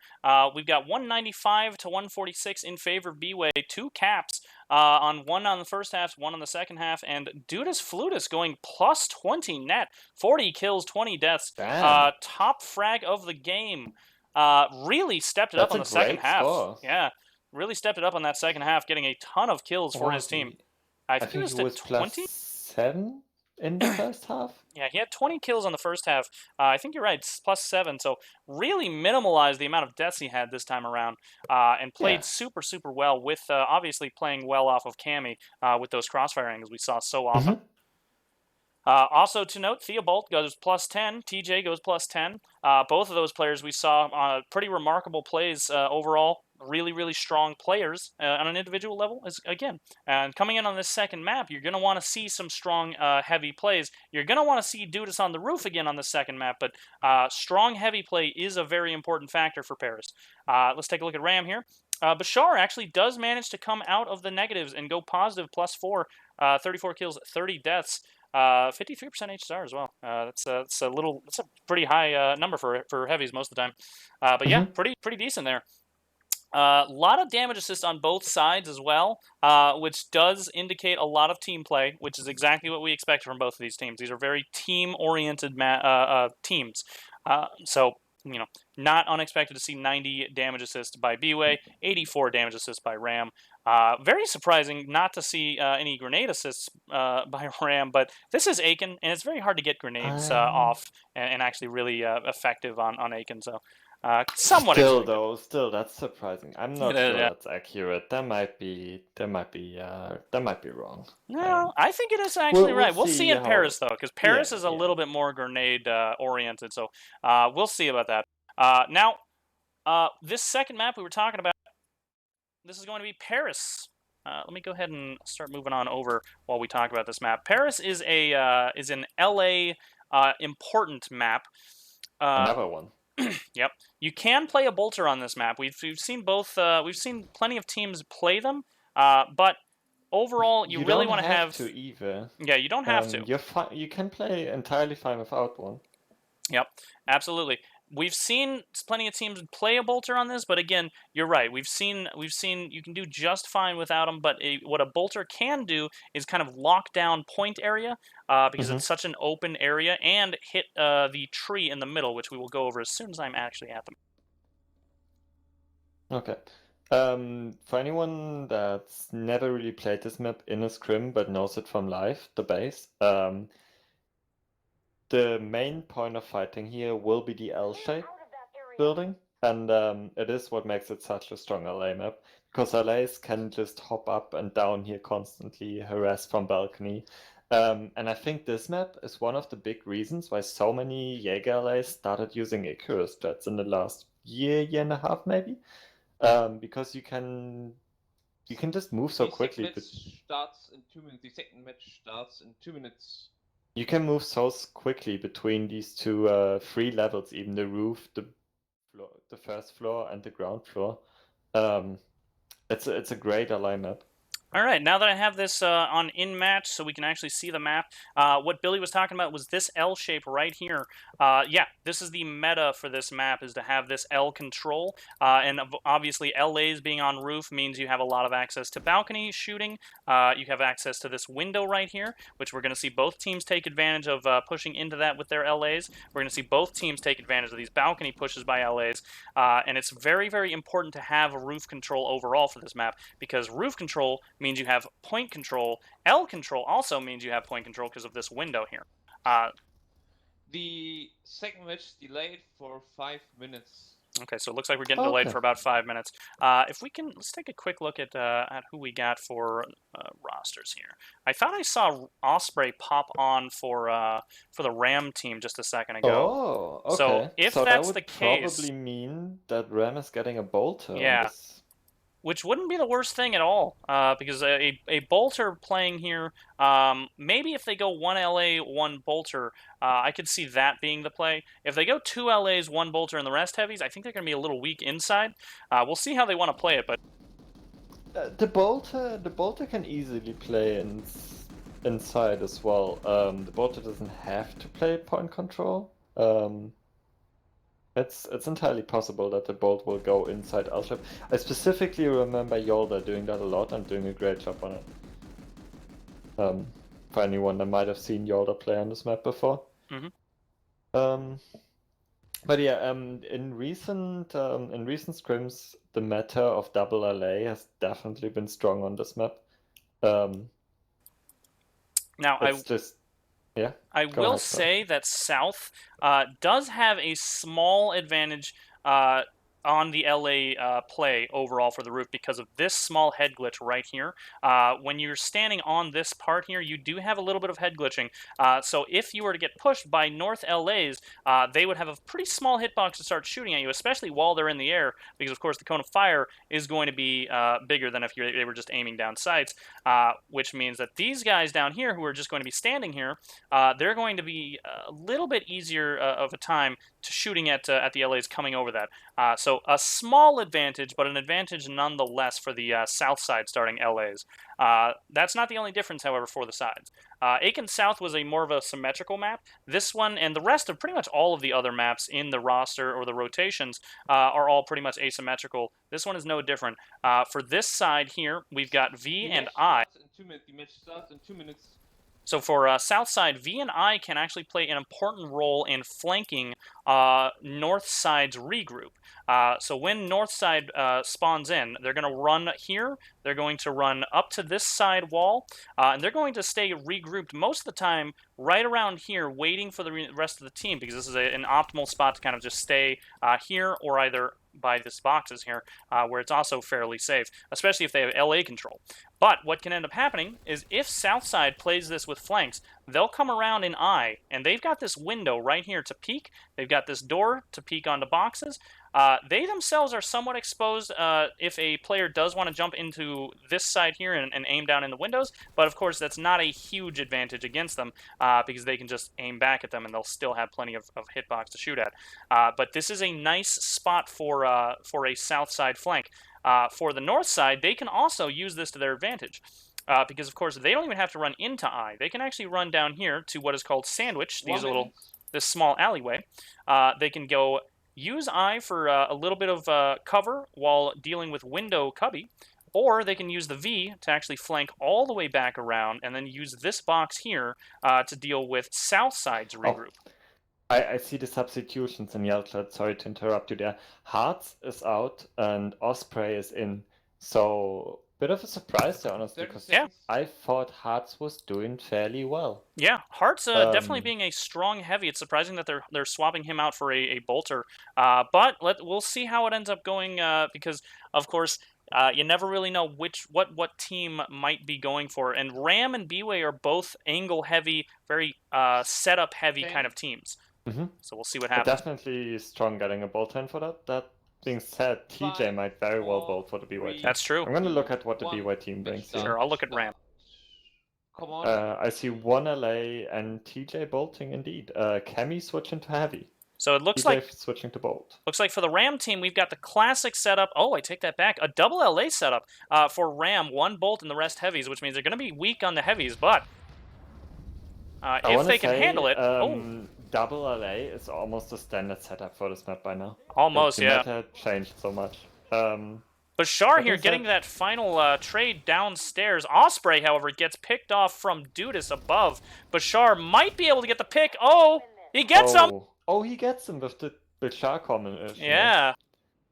We've got 195 to 146 in favor of BWAE. 2 caps on one on the first half, one on the second half, and Dudus Flutus going plus 20 net, 40 kills, 20 deaths. Top frag of the game. Really stepped it up on the second half. Score. Yeah, really stepped it up on that second half, getting a ton of kills for his team. I think it was 20. 7 in the first half. Yeah, he had 20 kills on the first half. I think you're right, it's plus 7. So really minimalized the amount of deaths he had this time around, and played super well with obviously playing well off of Cammy with those crossfire angles we saw so often. Also to note, Theobald goes plus 10, TJ goes plus 10. Both of those players we saw pretty remarkable plays overall. Really strong players on an individual level, again. And coming in on this second map, you're going to want to see some strong heavy plays. You're going to want to see Dudus on the roof again on the second map, but strong heavy play is a very important factor for Paris. Let's take a look at RAM here. Bashar actually does manage to come out of the negatives and go positive plus 4, 34 kills, 30 deaths. 53% HSR as well. That's a pretty high number for heavies most of the time. But yeah, pretty decent there. A lot of damage assist on both sides as well, which does indicate a lot of team play, which is exactly what we expect from both of these teams. These are very team-oriented teams. So, you know, not unexpected to see 90 damage assist by BWAE, 84 damage assist by RAM. Very surprising not to see any grenade assists by RAM, but this is Aiken, and it's very hard to get grenades off and actually really effective on Aiken. So Somewhat Still, expected. though, still that's surprising. I'm not It is, sure yeah. that's accurate. That might be wrong. No, I think it is actually we'll right. We'll see see in how- Paris though, because Paris Yeah, is a yeah. little bit more grenade oriented. So we'll see about that. Now, this second map we were talking about, this is going to be Paris. Let me go ahead and start moving on over while we talk about this map. Paris is an LA important map. Another one. Yep, you can play a bolter on this map. We've seen both. We've seen plenty of teams play them, but overall, you really don't want to have. to either. Yeah, you don't have to. You can play entirely fine without one. Yep, absolutely. We've seen plenty of teams play a bolter on this, but again, you're right. We've seen you can do just fine without them. But what a bolter can do is kind of lock down point area because it's such an open area and hit the tree in the middle, which we will go over as soon as I'm actually at them. Okay. For anyone that's never really played this map in a scrim but knows it from live, the base, the main point of fighting here will be the L-shape building, and it is what makes it such a strong LA map, because LAs can just hop up and down here constantly, harass from balcony. And I think this map is one of the big reasons why so many Jaeger LAs started using Icarus jets in the last year and a half maybe. Because you can just move so The quickly. second match starts in 2 minutes. The second match starts in 2 minutes. You can move so quickly between these two 3 levels, even the roof, the first floor, and the ground floor. It's a great ally map. All right, now that I have this on in-match so we can actually see the map, what Billy was talking about was this L shape right here. Yeah, this is the meta for this map, is to have this L control. And obviously LAs being on roof means you have a lot of access to balcony shooting. You have access to this window right here, which we're going to see both teams take advantage of pushing into that with their LAs. We're going to see both teams take advantage of these balcony pushes by LAs. And it's very, very important to have roof control overall for this map, because roof control means you have point control. L control also means you have point control because of this window here. The second match delayed for 5 minutes. Okay, so it looks like we're getting delayed for about 5 minutes. If we can, let's take a quick look at who we got for rosters here. I thought I saw Osprey pop on for the Ram team just a second ago. Oh, okay. So if that's that would the case, probably mean that Ram is getting a bolter. Yeah. On this. Which wouldn't be the worst thing at all, because a bolter playing here, maybe if they go 1 LA, 1 bolter, I could see that being the play. If they go 2 LAs, 1 bolter, and the rest heavies, I think they're going to be a little weak inside. We'll see how they want to play it, but The bolter can easily play inside as well. The bolter doesn't have to play point control. It's entirely possible that the bolt will go inside L-shape. I specifically remember Yolda doing that a lot and doing a great job on it. For anyone that might have seen Yolda play on this map before. But yeah, in recent scrims, the meta of double LA has definitely been strong on this map. now I Go will ahead, say that South does have a small advantage on the LA play overall for the roof because of this small head glitch right here. When you're standing on this part here, you do have a little bit of head glitching. So if you were to get pushed by North LAs, they would have a pretty small hitbox to start shooting at you, especially while they're in the air, because of course the cone of fire is going to be bigger than if they were just aiming down sights, which means that these guys down here who are just going to be standing here, they're going to be a little bit easier of a time to shooting at the LAs coming over that. So a small advantage, but an advantage nonetheless for the south side starting LAs. That's not the only difference, however, for the sides. Aiken South was a more of a symmetrical map. This one and the rest of pretty much all of the other maps in the roster or the rotations are all pretty much asymmetrical. This one is no different. For this side here, we've got V and I. The match starts in 2 minutes. So for Southside, V and I can actually play an important role in flanking Northside's regroup. So when Northside spawns in, they're going to run here. They're going to run up to this side wall, and they're going to stay regrouped most of the time right around here, waiting for the rest of the team, because this is an optimal spot to kind of just stay here or either by this boxes here, where it's also fairly safe, especially if they have LA control. But what can end up happening is if Southside plays this with flanks, they'll come around in I, and they've got this window right here to peek. They've got this door to peek onto boxes. They themselves are somewhat exposed if a player does want to jump into this side here and aim down in the windows, but of course that's not a huge advantage against them because they can just aim back at them and they'll still have plenty of hitbox to shoot at. But this is a nice spot for a south side flank. For the north side, they can also use this to their advantage. Because of course they don't even have to run into I. They can actually run down here to what is called sandwich. This small alleyway. They can go use I for a little bit of cover while dealing with window cubby, or they can use the V to actually flank all the way back around and then use this box here to deal with south side's regroup. I see the substitutions in yellow chat. Sorry to interrupt you there. Hearts is out and Osprey is in. So bit of a surprise there, honestly, because I thought Hearts was doing fairly well. Yeah, Hearts definitely being a strong heavy. It's surprising that they're swapping him out for a bolter. But we'll see how it ends up going because of course you never really know what team might be going for. And Ram and BWAE are both angle heavy, very setup heavy kind of teams. Mm-hmm. So we'll see what happens. Definitely strong getting a bolt in for that. That being said, TJ might very well bolt for the BWAE team. That's true. I'm going to look at what the BWAE team brings here. Sure, I'll look at Ram. Come on. I see one LA and TJ bolting indeed. Kemi switching to heavy. So it looks TJ like switching to bolt. Looks like for the Ram team, we've got the classic setup. Oh, I take that back. A double LA setup for Ram, one bolt and the rest heavies, which means they're going to be weak on the heavies, but if they can handle it... Double LA is almost a standard setup for this map by now. Almost, the meta had changed so much. Bashar here getting that final trade downstairs. Osprey, however, gets picked off from Dudas above. Bashar might be able to get the pick. Oh, he gets him! Oh, he gets him with the Bashar comment. Yeah.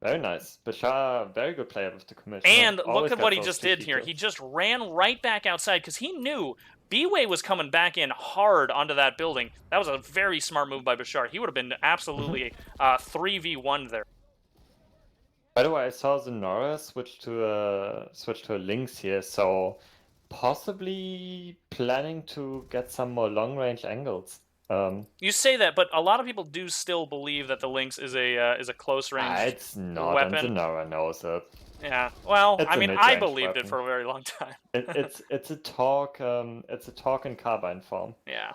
Very nice. Bashar, very good player with the commission. And look at what he just did here. He just ran right back outside because he knew BWAE was coming back in hard onto that building. That was a very smart move by Bashar. He would have been absolutely 3v1 there. By the way, I saw Zenora switch to a Lynx here, so possibly planning to get some more long-range angles. You say that, but a lot of people do still believe that the Lynx is a close range it's not, weapon. And Zenora knows it. Yeah, well, It's I mean, I believed weapon. it for a very long time. It's a talk in carbine form. Yeah.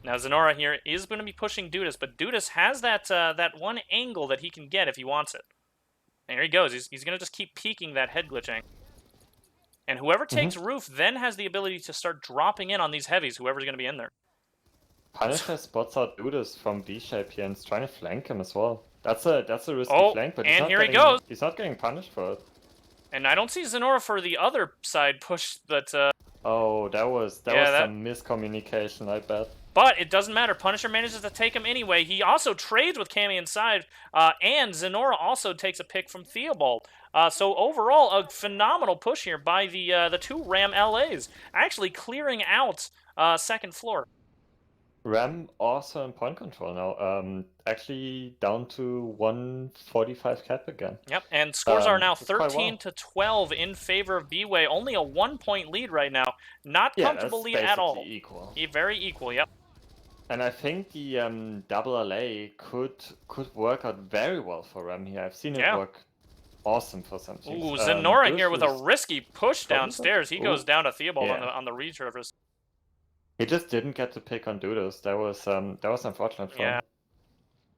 Now Zenora here is going to be pushing Dudas, but Dudas has that one angle that he can get if he wants it. And here he goes. He's going to just keep peeking that head glitching. And whoever takes roof then has the ability to start dropping in on these heavies, whoever's going to be in there. Punisher spots out Dudas from B-shape here and is trying to flank him as well. That's a risky flank, but and here he goes. He's not getting punished for it. And I don't see Zenora for the other side push, but... Oh, that was some miscommunication, I bet. But it doesn't matter. Punisher manages to take him anyway. He also trades with Cammy inside, and Zenora also takes a pick from Theobald. So overall, a phenomenal push here by the two Ram LAs, actually clearing out second floor. Ram also in point control now. Actually down to 145 cap again. Yep, and scores are now 13 well. to 12 in favor of BWAE. Only a 1-point lead right now. Not comfortable lead at all. Equal. Very equal, yep. And I think the double LA could work out very well for Ram here. I've seen it work awesome for some teams. Ooh, Zenora here with a risky push downstairs. He goes down to Theobald on the resurface. He just didn't get the pick on Dudas. That was unfortunate for him.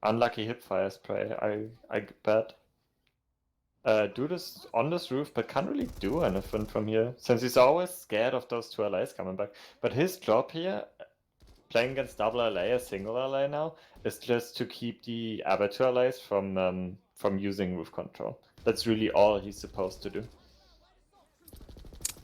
Unlucky hipfire spray, I bet. Dudas on this roof, but can't really do anything from here, since he's always scared of those two LAs coming back. But his job here, playing against double LA, a single LA now, is just to keep the other two LAs from using roof control. That's really all he's supposed to do.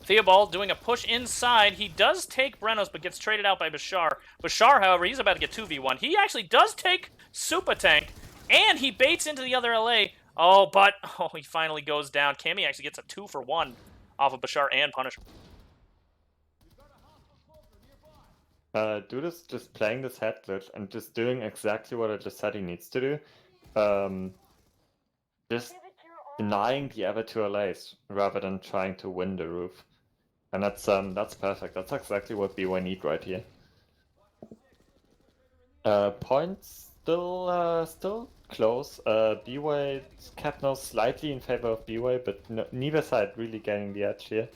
Theobald doing a push inside. He does take Brenos, but gets traded out by Bashar. Bashar, however, he's about to get 2v1. He actually does take Super Tank, and he baits into the other LA. Oh, but he finally goes down. Cammy actually gets a 2-for-1 off of Bashar and Punisher. Dude is just playing this head glitch and just doing exactly what I just said he needs to do. Just denying the other two LAs rather than trying to win the roof. And that's perfect. That's exactly what BWAE need right here. Points still close. BWAE's cap now slightly in favor of BWAE, but neither side really getting the edge here.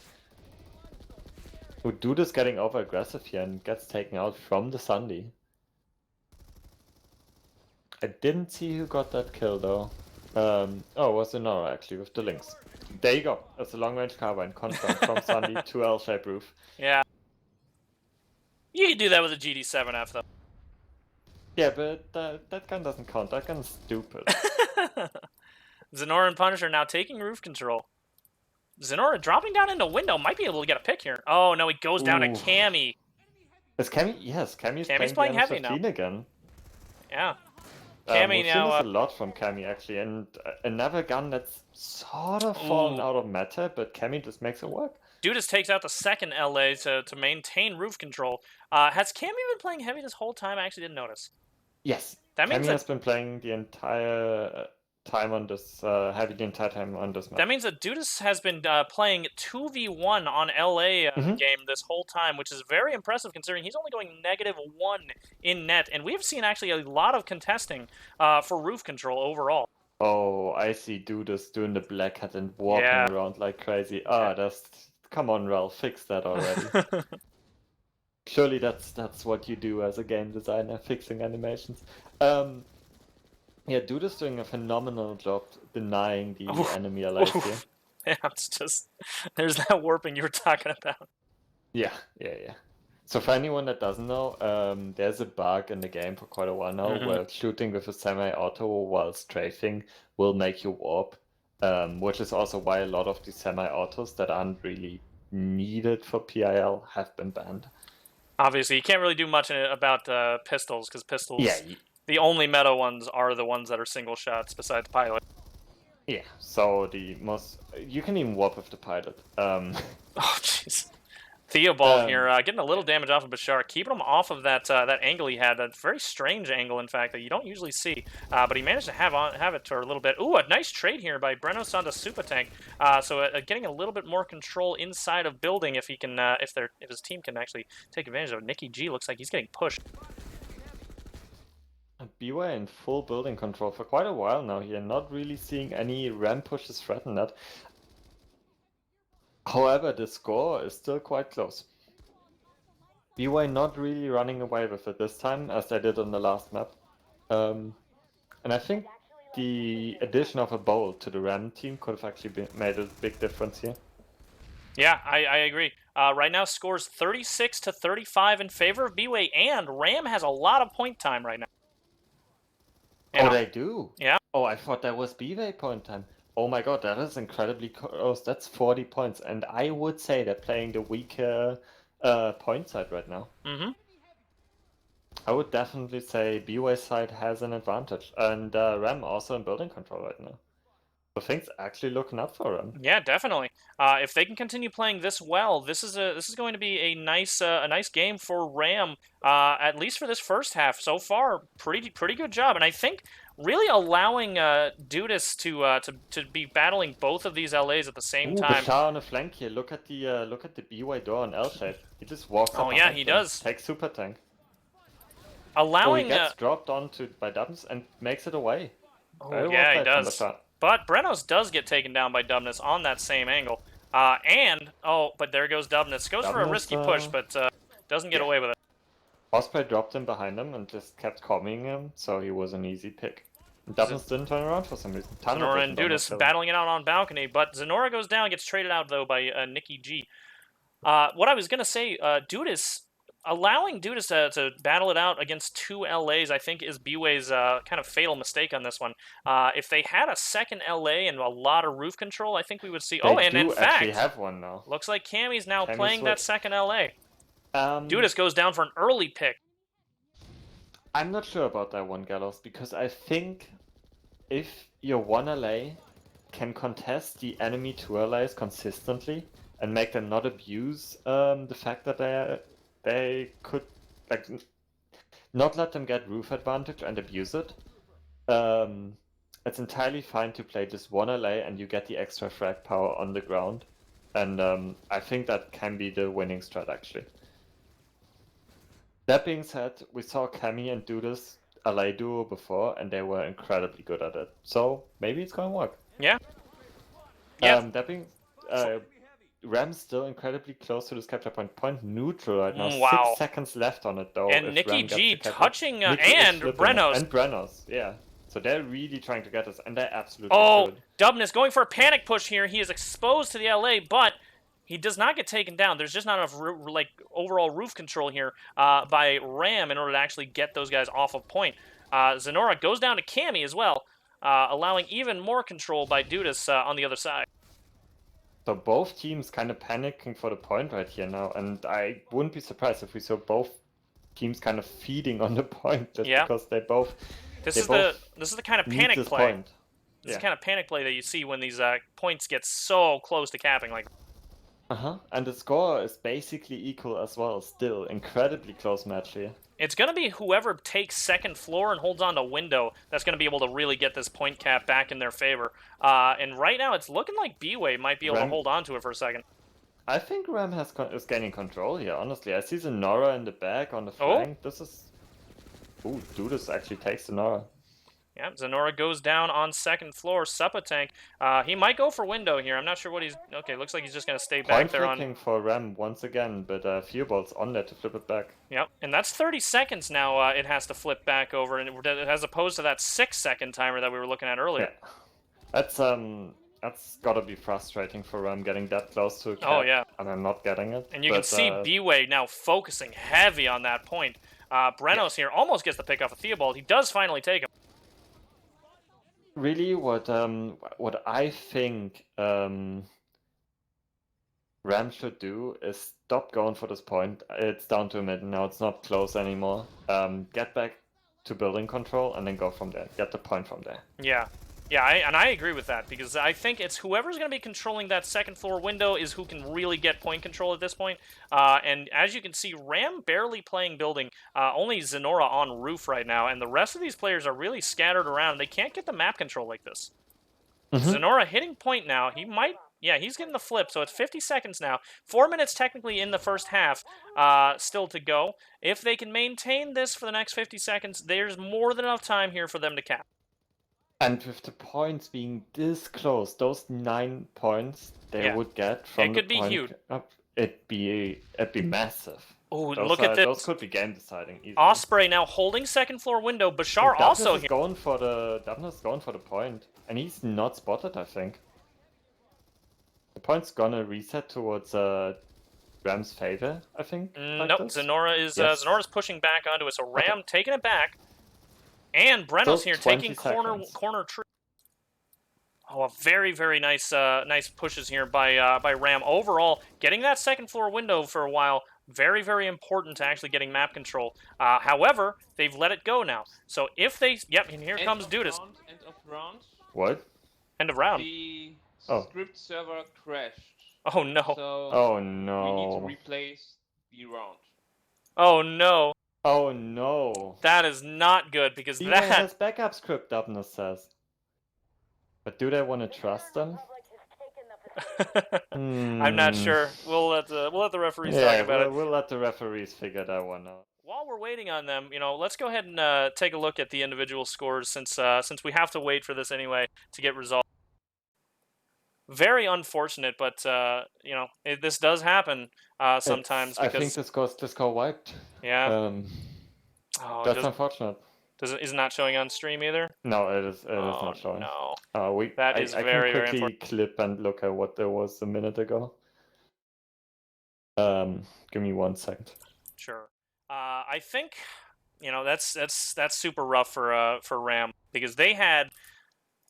Dude is getting over aggressive here and gets taken out from the Sunday. I didn't see who got that kill though. Oh, it was Zenora actually with the links. There you go. It's a long range carbine confirmed from Sunday to L-shape roof. Yeah. You can do that with a GD7F though. Yeah, but that gun doesn't count. That gun's stupid. Zenora and Punisher now taking roof control. Zenora dropping down into window might be able to get a pick here. Oh no, he goes down to Cammy. Is Cammy? Yes, Cammy's playing heavy now. Again. Yeah. Cammy we've now. seen this a lot from Cammy actually, and another gun that's sort of fallen out of meta, but Cammy just makes it work. Dudas takes out the second LA to maintain roof control. Has Cammy been playing heavy this whole time? I actually didn't notice. Yes. That means Cammy has been playing the entire time on this, heavy the entire time on this map. That means that Dudas has been playing 2v1 on LA game this whole time, which is very impressive considering he's only going -1 in net. And we've seen actually a lot of contesting for roof control overall. Oh, I see Dudas doing the black hat and walking around like crazy. Come on, Ralph, fix that already. Surely that's what you do as a game designer, fixing animations. Yeah, Duda's doing a phenomenal job denying the enemy allies here. Yeah, it's just there's that warping you were talking about. Yeah. So for anyone that doesn't know, there's a bug in the game for quite a while now where shooting with a semi-auto while strafing will make you warp, which is also why a lot of the semi-autos that aren't really needed for PIL have been banned. Obviously, you can't really do much about pistols, because pistols, the only meta ones are the ones that are single shots besides pilot. Yeah, so you can even warp with the pilot. Oh, jeez. Theobald here, getting a little damage off of Bashar, keeping him off of that angle he had, that very strange angle, in fact, that you don't usually see. But he managed to have it for a little bit. Ooh, a nice trade here by Brenos onto Super Tank. So getting a little bit more control inside of building if he can, if his team can actually take advantage of it. Nicky G looks like he's getting pushed. BWAE in full building control for quite a while now here, not really seeing any ramp pushes threaten that. However, the score is still quite close. BWAE not really running away with it this time, as they did on the last map. And I think the addition of a bowl to the Ram team could have actually made a big difference here. Yeah, I agree. Right now, scores 36-35 in favor of BWAE, and Ram has a lot of point time right now. Oh, they do? Yeah. Oh, I thought that was BWAE point time. Oh my god, that is incredibly close. That's 40 points, and I would say they're playing the weaker point side right now. I would definitely say BWAE side has an advantage, and Ram also in building control right now. So things actually looking up for Ram. Yeah, definitely. If they can continue playing this well, this is going to be a nice game for Ram. At least for this first half so far, pretty good job, and I think really allowing Dudas to be battling both of these LAs at the same time. Bashar on the flank here. Look at the BWAE door on L shape. He just walks up. Oh yeah, he does. Takes Super Tank. Allowing he gets dropped onto by Dubs and makes it away. Oh yeah, he does. But Brenos does get taken down by Dubness on that same angle. But there goes Dubness. Goes for a risky push, but doesn't get away with it. Osprey dropped him behind him and just kept calming him, so he was an easy pick. Dubness didn't turn around for some reason. Zenora and Dudas battling it out on balcony, but Zenora goes down, gets traded out though by Nicky G. What I was gonna say, Dudas allowing Dudas to battle it out against 2 LAs, I think, is BWAE's kind of fatal mistake on this one. If they had a second LA and a lot of roof control, I think we would see. They and do in actually fact, have one now. looks like Cammy's now Cammy playing that switched. second LA. Dudas goes down for an early pick. I'm not sure about that one, Gallows, because I think if your one LA can contest the enemy 2 LAs consistently and make them not abuse the fact that they could like not let them get roof advantage and abuse it, it's entirely fine to play just one LA and you get the extra frag power on the ground. And I think that can be the winning strat actually. That being said, we saw Cammy and Dudas LA duo before, and they were incredibly good at it. So maybe it's gonna work. Yeah. Yeah. That being, Ram's still incredibly close to this capture point. Point neutral right now. Wow. 6 seconds left on it though. And if Nikki Ram gets G the capture. touching Nikki is and flipping it. Brennos. And Brennos, yeah. So they're really trying to get us, and they absolutely should. Dubness going for a panic push here. He is exposed to the LA, but he does not get taken down. There's just not enough overall roof control here by Ram in order to actually get those guys off of point. Zenora goes down to Cammy as well, allowing even more control by Dudas on the other side. So both teams kind of panicking for the point right here now, and I wouldn't be surprised if we saw both teams kind of feeding on the point just because they both. This is the kind of panic play. Point. This is the kind of panic play that you see when these points get so close to capping. Like. And the score is basically equal as well. Still incredibly close match here. It's going to be whoever takes second floor and holds on to window that's going to be able to really get this point cap back in their favor. And right now, it's looking like BWAE might be able to hold on to it for a second. I think Ram is gaining control here, honestly. I see Zenora in the back on the flank. This is... Ooh, Dudas actually takes Zenora. Yeah, Zenora goes down on second floor. Supatank, he might go for window here. I'm not sure what he's... Okay, looks like he's just going to stay back there on... Point flicking for Ram once again, but Fearbolt's on there to flip it back. Yep, and that's 30 seconds now it has to flip back over, and as opposed to that 6-second timer that we were looking at earlier. Yeah. That's gotta be frustrating for Ram getting that close to a cap. Oh, yeah. And I'm not getting it. And you can see BWAE now focusing heavy on that point. Brennos here almost gets the pick off of Theobald. He does finally take him. Really, what I think Ram should do is stop going for this point. It's down to a mid now. It's not close anymore. Get back to building control and then go from there. Get the point from there. Yeah. Yeah, I agree with that, because I think it's whoever's going to be controlling that second floor window is who can really get point control at this point. And as you can see, Ram barely playing building, only Zenora on roof right now, and the rest of these players are really scattered around. They can't get the map control like this. Zenora hitting point now. He might... Yeah, he's getting the flip, so it's 50 seconds now. 4 minutes technically in the first half still to go. If they can maintain this for the next 50 seconds, there's more than enough time here for them to cap. And with the points being this close, those 9 points they would get from the point huge. Up, it'd be massive. Oh, look at this. Those could be game deciding easily. Osprey now holding second floor window. Bashar also here. Dubness is going for the point, and he's not spotted, I think. The point's gonna reset towards Ram's favor, I think. Nope, Zenora's pushing back onto it, so Ram taking it back. And Brennos here taking corner tree. Oh, a very, very nice nice pushes here by Ram. Overall, getting that second floor window for a while, very, very important to actually getting map control. However, they've let it go now. So if they... Yep, and here comes Dudas. End of round. What? End of round. The script server crashed. Oh, no. So oh, no. we need to replace the round. Oh, no. Oh no. That is not good, because BWAE that... has backup script, Dubness says. But do they want to trust them? I'm not sure. We'll let the referees talk about it. We'll let the referees figure that one out. While we're waiting on them, let's go ahead and take a look at the individual scores, since we have to wait for this anyway to get resolved. Very unfortunate, but this does happen sometimes. I think this got wiped. Yeah. That's unfortunate. Is it not showing on stream either? No, it is not showing. No. I very, very can quickly unfortunate. clip and look at what there was a minute ago. Give me 1 second. Sure. I think that's super rough for Ram because they had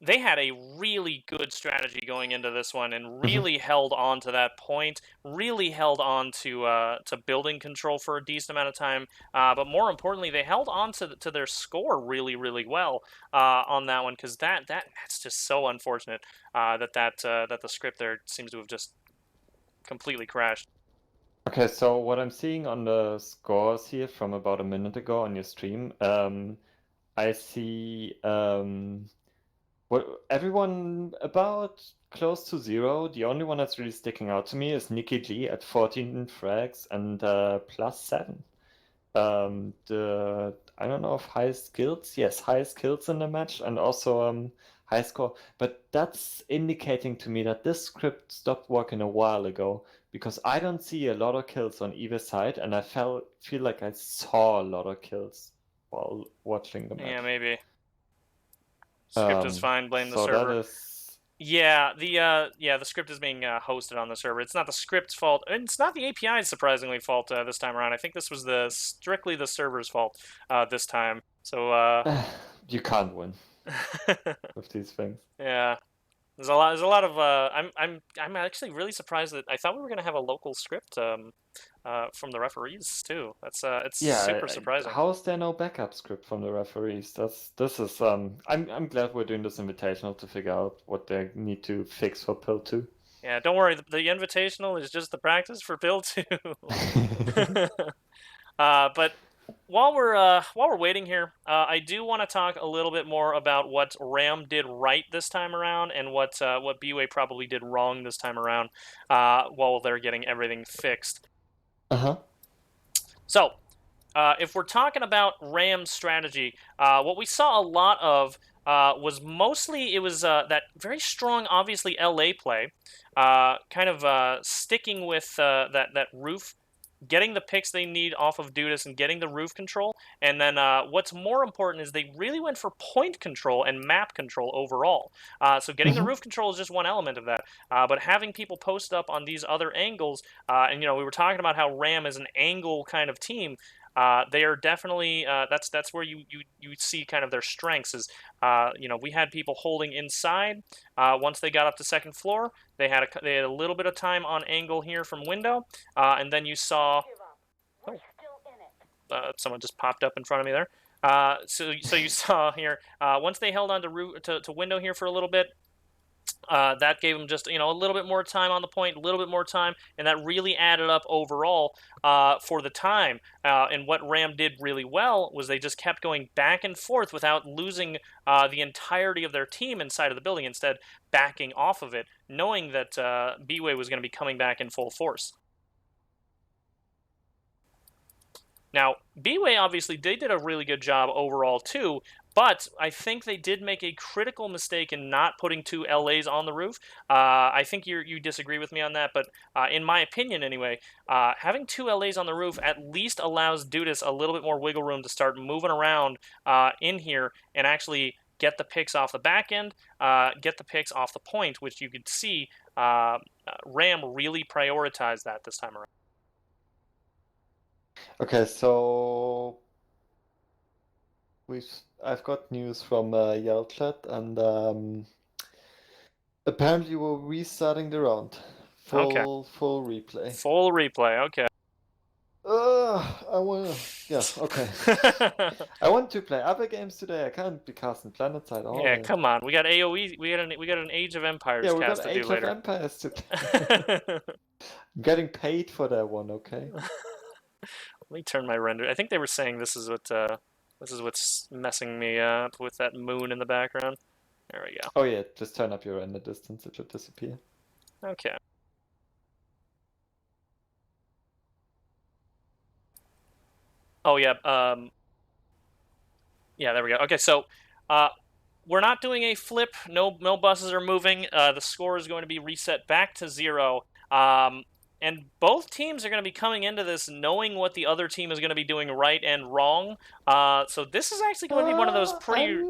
a really good strategy going into this one and really held on to that point, really held on to building control for a decent amount of time. But more importantly, they held on to their score really, really well on that one because that's just so unfortunate that the script there seems to have just completely crashed. Okay, so what I'm seeing on the scores here from about a minute ago on your stream, I see everyone about close to 0. The only one that's really sticking out to me is Nikki G at 14 frags and +7. I don't know if highest kills, yes, highest kills in the match, and also high score. But that's indicating to me that this script stopped working a while ago because I don't see a lot of kills on either side, and I feel like I saw a lot of kills while watching the match. Yeah, maybe. Script is fine. Blame the So server. that is. Yeah, the script is being hosted on the server. It's not the script's fault, and it's not the API's surprisingly fault this time around. I think this was strictly the server's fault this time. So You can't win with these things. yeah, there's a lot of I'm actually really surprised that I thought we were gonna have a local script from the referees too. It's super surprising. How is there no backup script from the referees? This is I'm glad we're doing this invitational to figure out what they need to fix for PIL 2. Yeah, don't worry. The invitational is just the practice for PIL 2. But while we're waiting here, I do want to talk a little bit more about what RAM did right this time around and what BWAE probably did wrong this time around while they're getting everything fixed. So, if we're talking about RAM's strategy, what we saw a lot of was mostly that very strong, obviously LA play, kind of sticking with that roof, getting the picks they need off of Dudas and getting the roof control. And then what's more important is they really went for point control and map control overall. So getting the roof control is just one element of that. But having people post up on these other angles, and we were talking about how RAM is an angle kind of team. They are definitely that's where you see kind of their strengths is we had people holding inside once they got up to second floor. They had a little bit of time on angle here from window, and then you saw someone just popped up in front of me there. So you saw here once they held on to window here for a little bit. That gave them just a little bit more time on the point, a little bit more time, and that really added up overall for the time. And what RAM did really well was they just kept going back and forth without losing the entirety of their team inside of the building. Instead, backing off of it, knowing that BWAE was going to be coming back in full force. Now, BWAE obviously they did a really good job overall too, but I think they did make a critical mistake in not putting 2 LAs on the roof. I think you disagree with me on that, but in my opinion anyway, having 2 LAs on the roof at least allows Dudas a little bit more wiggle room to start moving around in here and actually get the picks off the back end, get the picks off the point, which you could see RAM really prioritized that this time around. Okay, so I've got news from Yell Chat, and apparently we're restarting the round. Full replay. Full replay. Okay. Yeah, okay. I want to play other games today. I can't be casting PlanetSide all Yeah, day. come on. We got AOE. We got an Age of Empires cast to do later. Yeah, we got Age of Empires to play. I'm getting paid for that one, okay? Let me turn my render. I think they were saying this is what's messing me up with that moon in the background. There we go. Oh yeah, just turn up your render distance. It should disappear. Okay. Oh yeah. Yeah, there we go. Okay, so we're not doing a flip. No buses are moving. The score is going to be reset back to 0. And both teams are going to be coming into this knowing what the other team is going to be doing right and wrong. So this is actually going to be one of those pretty...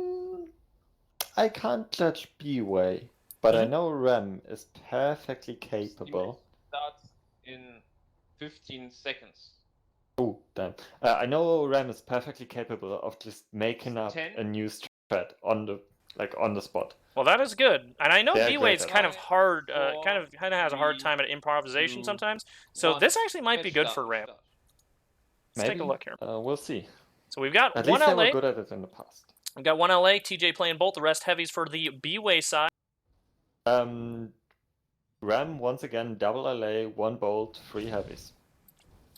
I can't judge BWAE, but I know RAM is perfectly capable. Starts in 15 seconds. Oh, damn. I know Ram is perfectly capable of just making up 10. a new strat on the spot. Well, that is good, and I know They're BWAE great is at kind that. of hard, Four, kind of has a hard 3, time at improvisation 2, sometimes. So 1. this actually might be Match good start, for match Ram. start. Let's Maybe. take a look here. We'll see. So we've got At one least they LA. were good at it in the past. We've got one LA. TJ playing both. The rest heavies for the BWAE side. Ram once again double LA, 1 bolt, 3 heavies.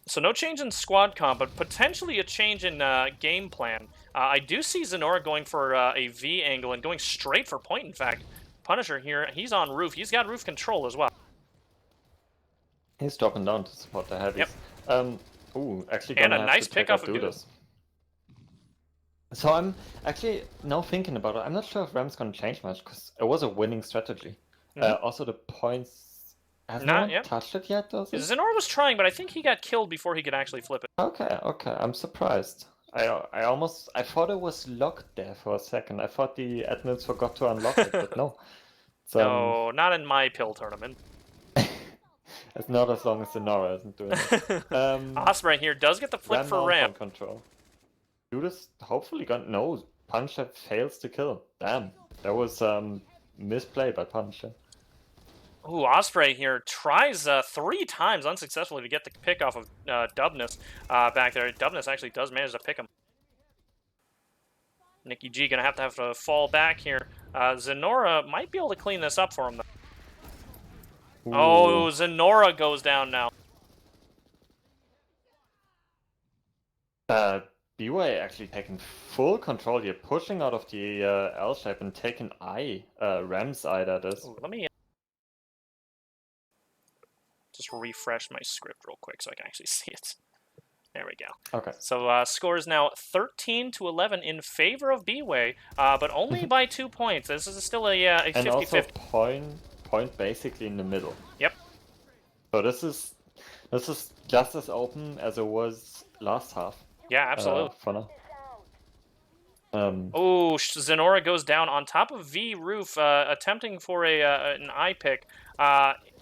So no change in squad comp, but potentially a change in game plan. I do see Zenora going for a V angle and going straight for point, in fact. Punisher here, he's on roof. He's got roof control as well. He's dropping down to support the heavies. Ooh, actually And gonna a have nice to take pick off out of Dudas. So I'm actually now thinking about it. I'm not sure if Ram's gonna change much because it was a winning strategy. Also, the points has no one touched it yet, does it? Zenora was trying, but I think he got killed before he could actually flip it. Okay, I'm surprised. I thought it was locked there for a second. I thought the admins forgot to unlock it, but no. No, not in my PIL tournament. It's not as long as Zenora isn't doing it. Osprey here does get the flip for Ram. Control. Dudas hopefully got no. Punisher fails to kill. Damn, that was misplay by Punisher. Ooh, Osprey here tries 3 times unsuccessfully to get the pick off of Dubness back there. Dubness actually does manage to pick him. Nikki G gonna have to fall back here. Zenora might be able to clean this up for him, though. Ooh. Oh, Zenora goes down now. BWAE actually taking full control here, pushing out of the L shape and taking Ram's eye, that is. Ooh, let me just refresh my script real quick so I can actually see it. There we go. Okay. So score is now 13-11 in favor of BWAE, but only by 2 points. This is still a 50-50. And also point basically in the middle. Yep. So this is just as open as it was last half. Yeah, absolutely. For now. Oh, Zenora goes down on top of V roof, attempting for an eye pick.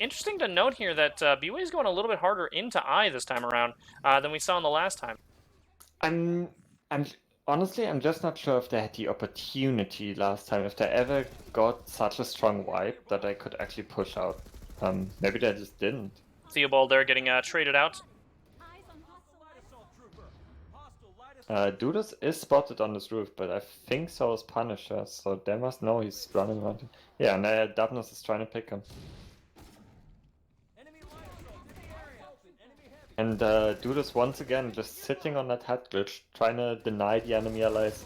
Interesting to note here that BWAE is going a little bit harder into eye this time around than we saw in the last time. I'm honestly, I'm just not sure if they had the opportunity last time, if they ever got such a strong wipe that they could actually push out. Maybe they just didn't. Theobald there getting traded out. Dudas is spotted on this roof, but I think so is Punisher, so they must know he's running around. Yeah, and Dubness is trying to pick him. And Dudas once again just sitting on that head glitch, trying to deny the enemy allies.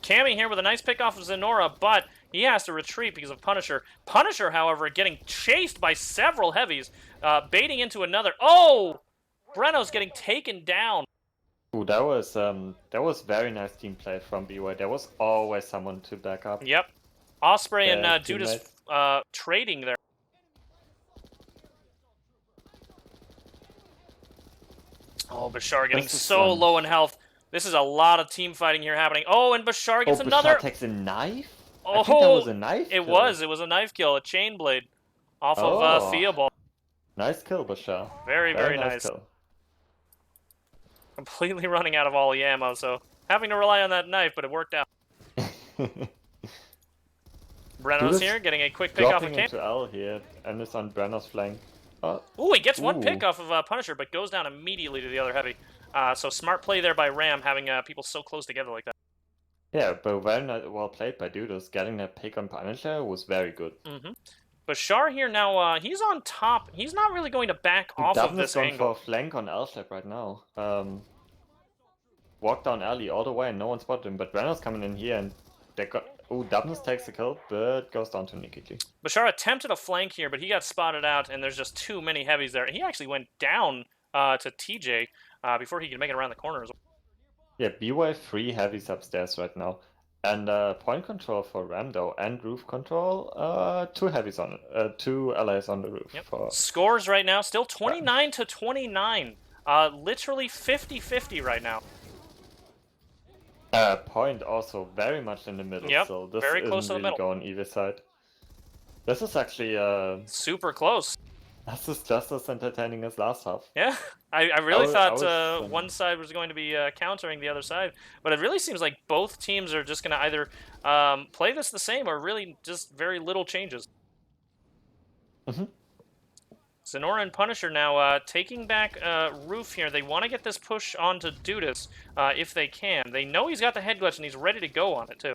Cammy here with a nice pick off of Zenora, but he has to retreat because of Punisher. Punisher, however, getting chased by several heavies, baiting into another. Oh! Breno's getting taken down. Ooh, that was very nice team play from BWAE. There was always someone to back up. Yep. Osprey and teammates. Dudas trading there. Oh, Bashar getting so low in health. This is a lot of team fighting here happening. Oh, and Bashar gets another. Bashar takes a knife? Oh, I think that was a knife It kill. was a knife kill, a chain blade off of Theobald. Nice kill, Bashar. Very nice. Kill. Completely running out of all the ammo, so having to rely on that knife, but it worked out. Breno's here, getting a quick pick off of Cam. Dropping into L here, and it's on Breno's flank. Ooh, he gets one pick off of Punisher, but goes down immediately to the other heavy. So smart play there by Ram, having people so close together like that. Yeah, but very well played by Dudas. Getting that pick on Punisher was very good. Bashar here now, he's on top. He's not really going to back off of this going angle. for a flank on L-shape right now. Walk down alley all the way and no one spotted him, but Breno's coming in here and they got... Ooh, Dubness takes the kill, but goes down to Nikki G. Bashar attempted a flank here, but he got spotted out, and there's just too many heavies there. He actually went down to TJ before he could make it around the corner as well. Yeah, BWAE 3 heavies upstairs right now. And point control for Ram though, and roof control, 2 heavies on it, 2 allies on the roof. Yep. For... Scores right now, still 29-29. Literally 50-50 right now. Point also very much in the middle, yep, so this very close isn't to the really middle. going either side. This is actually super close. This is just as entertaining as last half. Yeah, I really I thought was, one side was going to be countering the other side, but it really seems like both teams are just going to either play this the same or really just very little changes. Mhm. Zenora and Punisher now taking back Roof here. They want to get this push onto Dudas if they can. They know he's got the head glitch and he's ready to go on it too.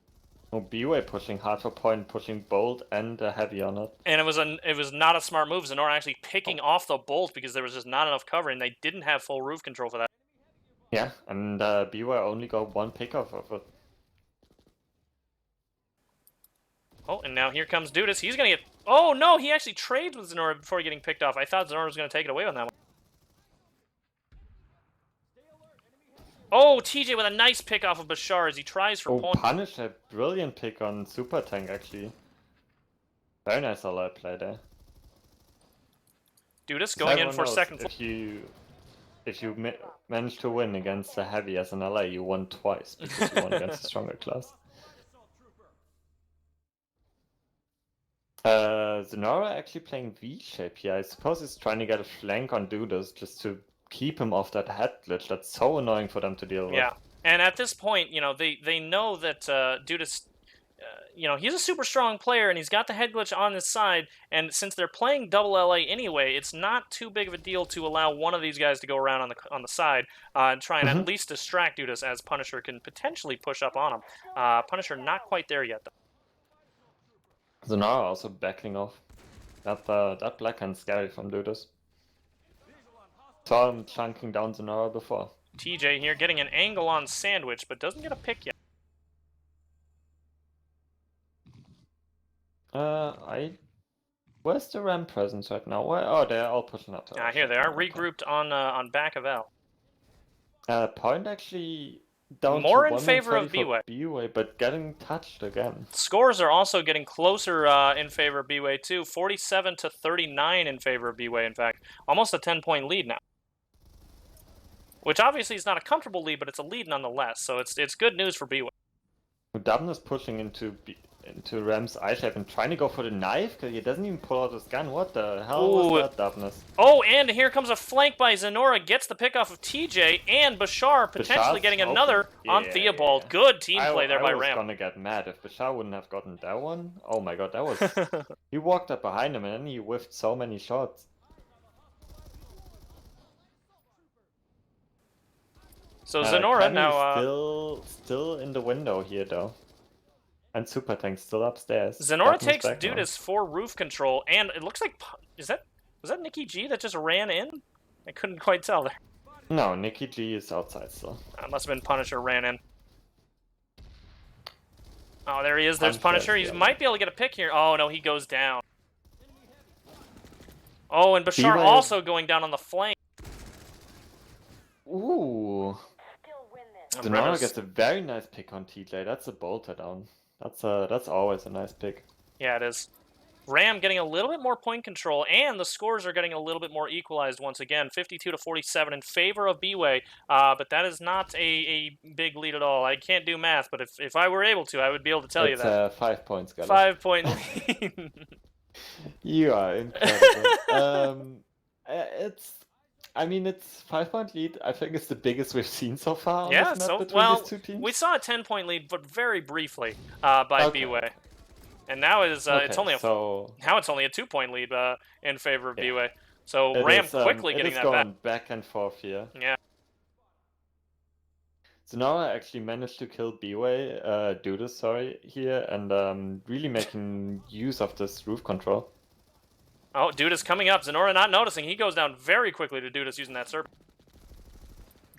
Oh, BWAE pushing hard for point, pushing bolt and a heavy on it. And it was not a smart move. Zenora actually picking off the bolt because there was just not enough cover and they didn't have full roof control for that. Yeah, and BWAE only got one pick off of it. Oh, and now here comes Dudas. He's going to get... Oh, no, he actually trades with Zenora before getting picked off. I thought Zenora was going to take it away on that one. Oh, TJ with a nice pick off of Bashar as he tries for point. Punish a brilliant pick on Super Tank, actually. Very nice ally play there. Dudas going in for second floor. If you manage to win against a heavy as an ally, you won twice because you won against a stronger class. Zenora actually playing V-shape here. I suppose he's trying to get a flank on Dudas just to keep him off that head glitch. That's so annoying for them to deal with. Yeah, and at this point, you know, they know that Dudas, you know, he's a super strong player and he's got the head glitch on his side. And since they're playing double LA anyway, it's not too big of a deal to allow one of these guys to go around on the side and try and at least distract Dudas as Punisher can potentially push up on him. Punisher not quite there yet though. Zenora also backing off. That blackhand's scary from Dudas. Saw him chunking down Zenora before. TJ here getting an angle on Sandwich, but doesn't get a pick yet. Where's the RAM presence right now? Oh, they're all pushing up. Here they are, regrouped on back of L. Point actually down more to in favor of BWAE. BWAE, but getting touched again. Scores are also getting closer in favor of BWAE too. 47 to 39 in favor of BWAE. In fact, almost a 10-point lead now. Which obviously is not a comfortable lead, but it's a lead nonetheless. So it's good news for BWAE. Dubn is pushing into Ram's eye shape and trying to go for the knife because he doesn't even pull out his gun. What the hell was that, Dubness? Oh, and here comes a flank by Zenora, gets the pick off of TJ, and Bashar potentially getting another on Theobald. Good team play there by Ram. I was gonna get mad if Bashar wouldn't have gotten that one. Oh my god, that was... He walked up behind him and then he whiffed so many shots. So Zenora now... Still in the window here though. And Super Tank still upstairs. Zenora takes Dudas for roof control, and it looks like... was that Nikki G that just ran in? I couldn't quite tell there. No, Nikki G is outside still. Must have been Punisher ran in. Oh, there he is. There's Punisher. He might be able to get a pick here. Oh, no, he goes down. Oh, and Bashar also going down on the flank. Ooh. Zenora gets a very nice pick on TJ. That's a bolter down. That's always a nice pick. Yeah, it is. Ram getting a little bit more point control, and the scores are getting a little bit more equalized once again. 52 to 47 in favor of BWAE, but that is not a big lead at all. I can't do math, but if I were able to, I would be able to tell you that. It's 5 points, guys. 5-point lead. You are incredible. I mean, it's 5-point lead. I think it's the biggest we've seen so far. Yeah, between these two teams. We saw a 10-point lead, but very briefly by BWAE, and now it's only now it's only a 2-point lead in favor of BWAE. So Ram quickly getting that going back and forth here. Yeah. Zenora actually managed to kill BWAE, Dudas, here, and really making use of this roof control. Oh, Dudas coming up. Zenora not noticing. He goes down very quickly to Dudas using that serpent.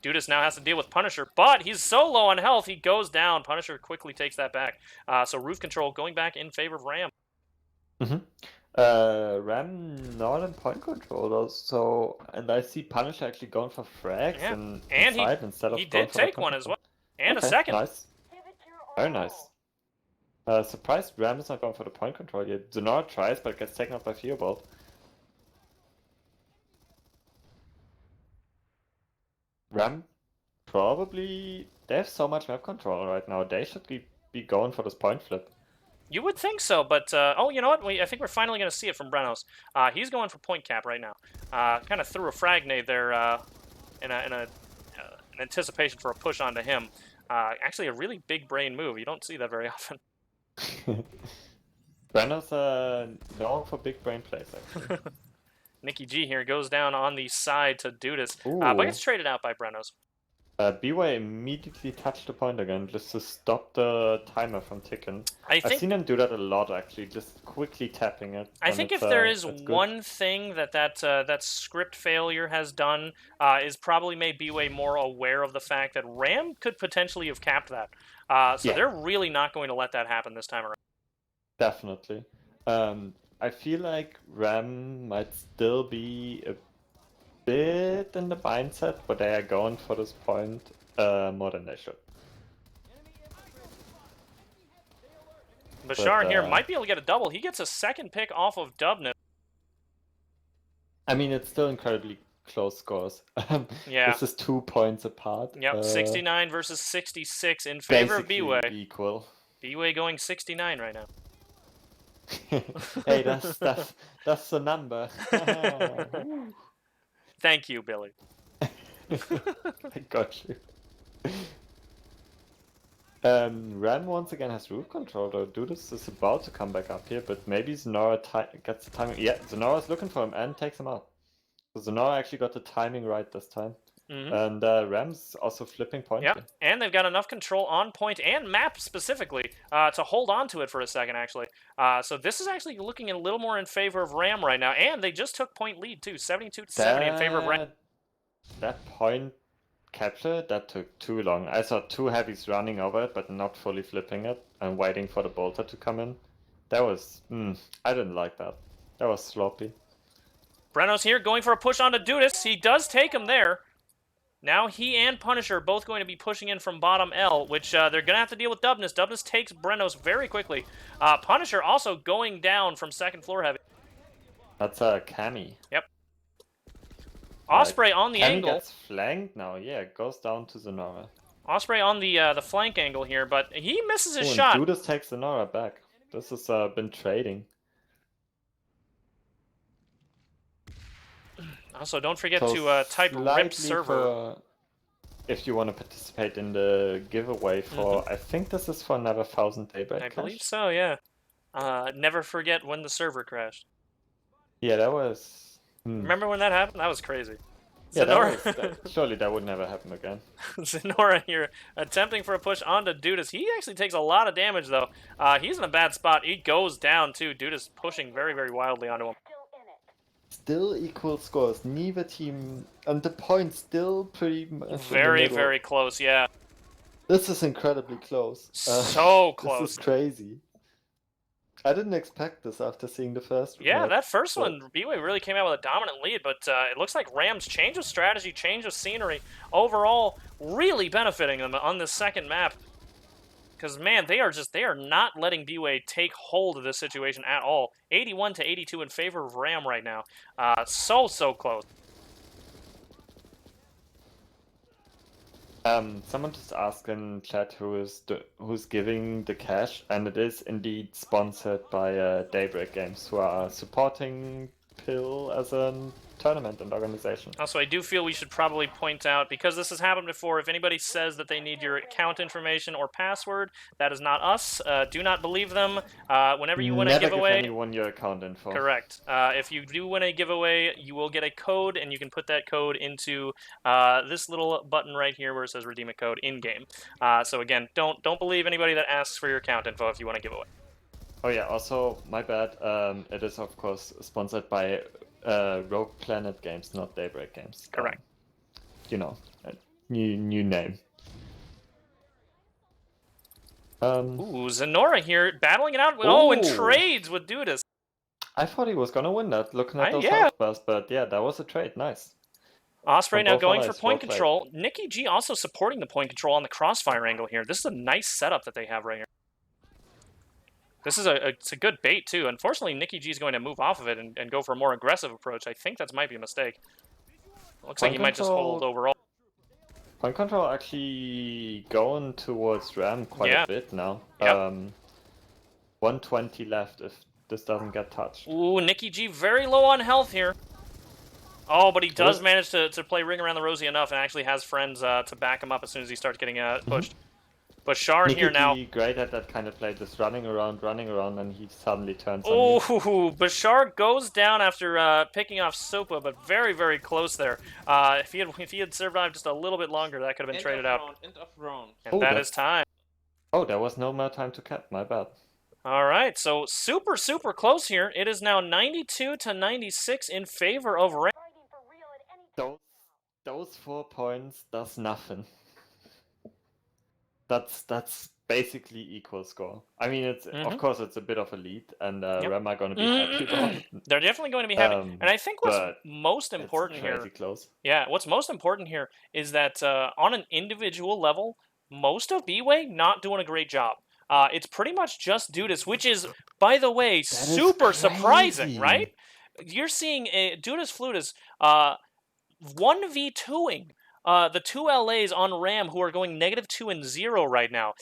Dudas now has to deal with Punisher, but he's so low on health, he goes down. Punisher quickly takes that back. So roof control going back in favor of Ram. Ram not in point control though, so... And I see Punisher actually going for frags instead of he did take one as well. And a second. Nice. Very nice. Surprised Ram is not going for the point control yet. Zenora tries, but gets taken out by Theobald. Ram probably... They have so much map control right now. They should be going for this point flip. You would think so, but oh, you know what? I think we're finally going to see it from Brenos. He's going for point cap right now. Kind of threw a frag nade there in anticipation for a push onto him. Actually, a really big brain move. You don't see that very often. Brenner's known for big brain plays, actually. Nicky G here goes down on the side to Dudas, Ooh. but gets traded out by Brenos. BWAE immediately touched the point again just to stop the timer from ticking. I've seen him do that a lot, actually, just quickly tapping it. I think if there is one thing that script failure has done is probably made BWAE more aware of the fact that RAM could potentially have capped that. So Yeah. they're really not going to let that happen this time around. Definitely. I feel like RAM might still be a bit in the mindset, but they are going for this point more than they should. Bashar here might be able to get a double. He gets a second pick off of Dubnip. I mean, it's still incredibly close scores. Yeah. This is 2 points apart. Yep, 69 versus 66 in favor of BWAE. Equal. BWAE going 69 right now. Hey, that's the number. Thank you, Billy. I got you. Ram once again has roof control though. Dudas is about to come back up here, but maybe Zenora gets the timing. Yeah, Zenora's looking for him and takes him out. So Zenora actually got the timing right this time. And Ram's also flipping point. Yeah, and they've got enough control on point and map specifically to hold on to it for a second, actually. So this is actually looking a little more in favor of Ram right now, and they just took point lead too, 72-70 in favor of Ram. That point capture, that took too long. I saw two heavies running over it, but not fully flipping it and waiting for the bolter to come in. That was, I didn't like that. That was sloppy. Brenos here going for a push onto Dudas. He does take him there. Now he and Punisher are both going to be pushing in from bottom L, which they're going to have to deal with Dubness. Dubness takes Brenos very quickly. Punisher also going down from second floor heavy. That's a Cammy. Yep. Osprey on the Cammy angle. gets flanked now. Yeah, it goes down to Zenora. Osprey on the flank angle here, but he misses his shot. And Dudas takes Zenora back. This has been trading. Also, don't forget to type RIP server. If you want to participate in the giveaway for, I think this is for another 1,000 daybreak I cash. believe so, yeah. Never forget when the server crashed. Yeah, that was... Remember when that happened? That was crazy. Yeah, Zenora... surely that would never happen again. Zenora here attempting for a push onto Dudas. He actually takes a lot of damage, though. He's in a bad spot. He goes down, too. Dudas pushing very, very wildly onto him. Still equal scores. Neither team... And the point still pretty much very, very close, yeah. This is incredibly close. So close. This is crazy. I didn't expect this after seeing the first one. Yeah, that first one, BWAE really came out with a dominant lead, but it looks like Rams' change of strategy, change of scenery, overall really benefiting them on this second map. Because, man, they are not letting BWAE take hold of this situation at all. 81-82 in favor of Ram right now. So close. Someone just asked in chat who's giving the cash, and it is indeed sponsored by Daybreak Games, who are supporting PIL as a tournament and organization. Also, I do feel we should probably point out, because this has happened before, if anybody says that they need your account information or password, that is not us. Do not believe them. Whenever you win a giveaway... Never give anyone your account info. Correct. If you do win a giveaway, you will get a code, and you can put that code into this little button right here where it says redeem a code in-game. So again, don't believe anybody that asks for your account info if you want a giveaway. Oh yeah, also, my bad, it is of course sponsored by Rogue Planet Games, not Daybreak Games. Correct. You know, new name. Ooh, Zenora here, battling it out. Oh, and trades with Dudas. I thought he was gonna win that, looking at those health bars, but yeah, that was a trade, nice. Osprey now going for point control. Nicky G also supporting the point control on the crossfire angle here. This is a nice setup that they have right here. This is it's a good bait, too. Unfortunately, Nicky G is going to move off of it and go for a more aggressive approach. I think that might be a mistake. Looks like he might just hold overall. Point control actually going towards Ram quite a bit now. Yep. 120 left if this doesn't get touched. Ooh, Nikki G very low on health here. Oh, but he does What? manage to play Ring Around the Rosie enough and actually has friends to back him up as soon as he starts getting pushed. Bashar here now. Nikki G, great at that kind of play, just running around, and he suddenly turns on Oh, you. Bashar goes down after picking off Sopa, but very, very close there. If he had survived just a little bit longer, that could have been traded out. End of round. And Oh, that is time. Oh, there was no more time to cap, my bad. All right, so super, super close here. It is now 92 to 96 in favor of Ram. Those 4 points does nothing. That's basically equal score. I mean, it's of course it's a bit of a lead, and Rem are going to be happy about it. They're definitely going to be happy. And I think what's most important it's crazy here, close. yeah, what's most important here is that on an individual level, most of BWAE not doing a great job. It's pretty much just Dudas, which is, by the way, super surprising, right? You're seeing Dudas Flutus 1v2ing the 2 LAs on Ram who are going -2 and 0 right now.